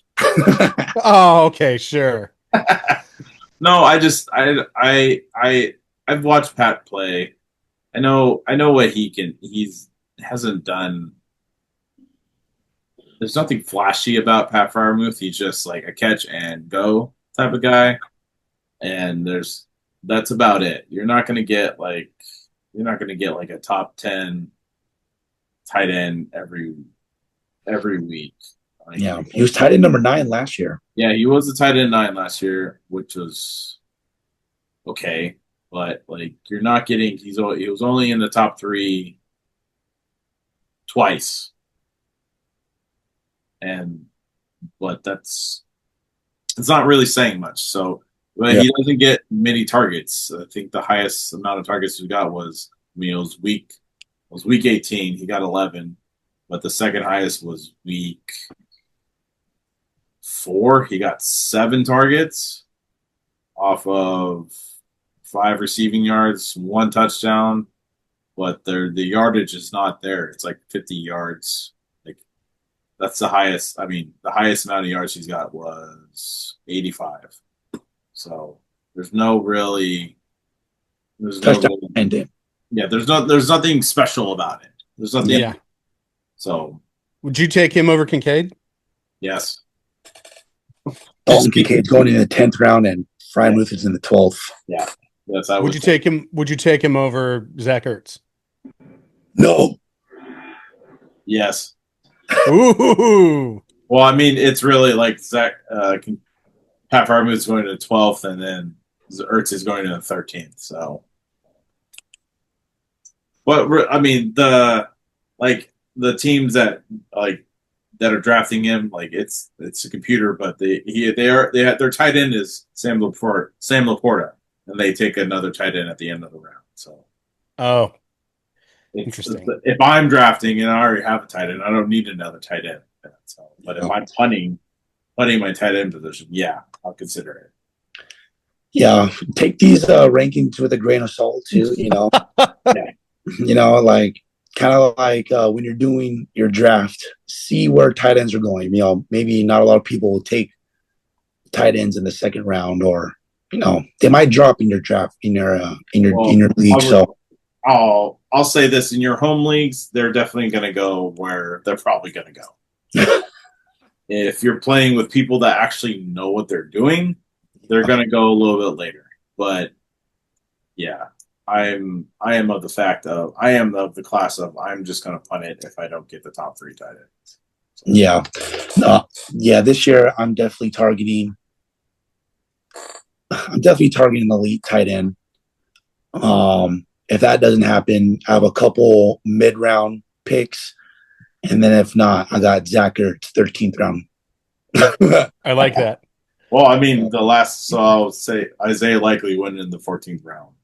Oh, okay, sure. No, I've watched Pat play. I know what he can. Hasn't done. There's nothing flashy about Pat Fryermuth. He's just like a catch and go type of guy, and that's about it. You're not gonna get like a top 10 tight end every week. Like, yeah, he was tight end number 9 last year. Yeah, he was a tight end 9 last year, which was okay. But like, you're not getting. He was only in the top 3 twice, but it's not really saying much. So, but he doesn't get many targets. I think the highest amount of targets we got was, it was week 18. He got 11, but the second highest was week 4. He got 7 targets off of 5 receiving yards, 1 touchdown, but the yardage is not there. It's like 50 yards. Like, that's the highest. I mean, the highest amount of yards he's got was 85. So there's nothing special about it. There's nothing. Yeah. So would you take him over Kincaid? Yes. Dalton Kincaid's going in the 10th round, and Fryermuth is in the 12th. Yeah. Would you take him? Would you take him over Zach Ertz? No. Yes. Ooh. Well, I mean, it's really like Pat Fryermuth's going to the 12th, and then Ertz is going to the 13th. So, but I mean, the teams that are drafting him, like it's a computer, but their tight end is Sam Laporta, and they take another tight end at the end of the round. So, interesting. If I'm drafting and I already have a tight end, I don't need another tight end. So, but if I'm punting my tight end position, yeah, I'll consider it. Yeah, take these rankings with a grain of salt too. Yeah. Like kind of like when you're doing your draft, see where tight ends are going. Maybe not a lot of people will take tight ends in the 2nd round, or they might drop in your draft in your league. So I'll say this: in your home leagues, they're definitely going to go where they're probably going to go. If you're playing with people that actually know what they're doing, they're going to go a little bit later. But yeah, I am of the class of I'm just going to punt it if I don't get the top 3 tight ends. So. Yeah. This year I'm definitely targeting an elite tight end. If that doesn't happen, I have a couple mid-round picks, and then if not, I got Zach Ertz, 13th round. I like that. Well, I mean, I'll say Isaiah Likely went in the 14th round.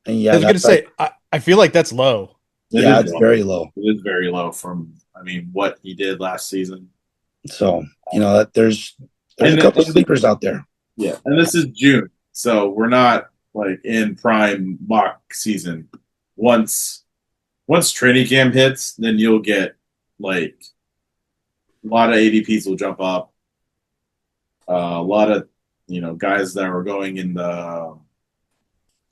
And yeah, I was going to say, I feel like that's low. It's very low. It is very low from, what he did last season. So, there's a couple of sleepers out there. Yeah, and this is June, so we're not like in prime mock season. Once once training camp hits, then you'll get like a lot of ADPs will jump up. A lot of guys that were going in the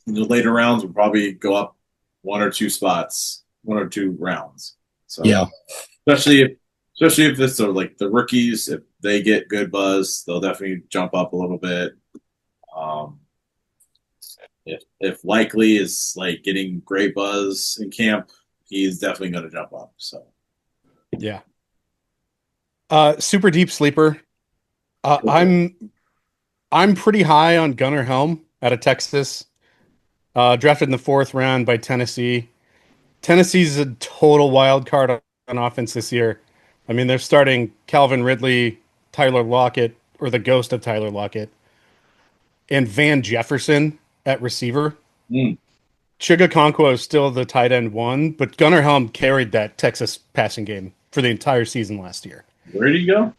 later rounds will probably go up one or two spots, 1 or 2 rounds. So Yeah. especially if it's like the rookies, if they get good buzz, they'll definitely jump up a little bit. Um, if Likely is like getting great buzz in camp, he's definitely going to jump up. So Yeah. Super deep sleeper. I'm pretty high on Gunnar Helm out of Texas. Drafted in the 4th round by Tennessee. Tennessee's a total wild card on offense this year. I mean, they're starting Calvin Ridley, Tyler Lockett, or the ghost of Tyler Lockett, and Van Jefferson at receiver. mm, Chiga Conquo is still the tight end 1, but Gunnar Helm carried that Texas passing game for the entire season last year. where did he go?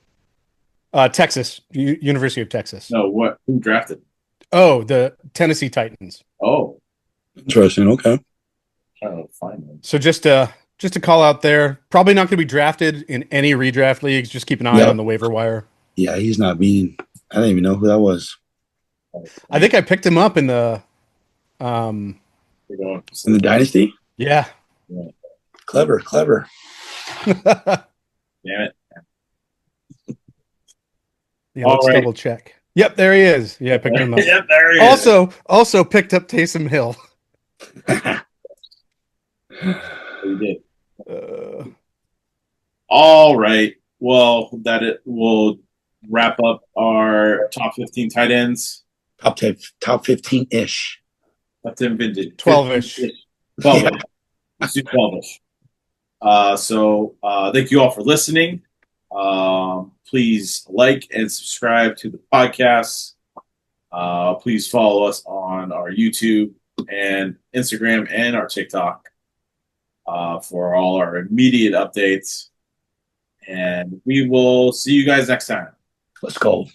Texas, University of Texas. No, what? Who drafted? Oh, the Tennessee Titans. Oh, Interesting. Okay. trying to find him. So just a call out there. Probably not going to be drafted in any redraft leagues. Just keep an eye Yep. on the waiver wire. Yeah, he's not being. I don't even know who that was. I think I picked him up in the. We're going. In the dynasty. Yeah. Clever. Damn it. Yeah, All let's right. double check. Yep, there he is. Yeah, I picked him up. Yep, there he is. Also picked up Taysom Hill. We did. Uh, All right. Well, that will wrap up our top 15 tight ends. Top 15-ish. Top 10 vintage. 12-ish. 12-ish. Let's do 12-ish. So thank you all for listening. Please like and subscribe to the podcast. Please follow us on our YouTube and Instagram and our TikTok for all our immediate updates. And we will see you guys next time. Let's go.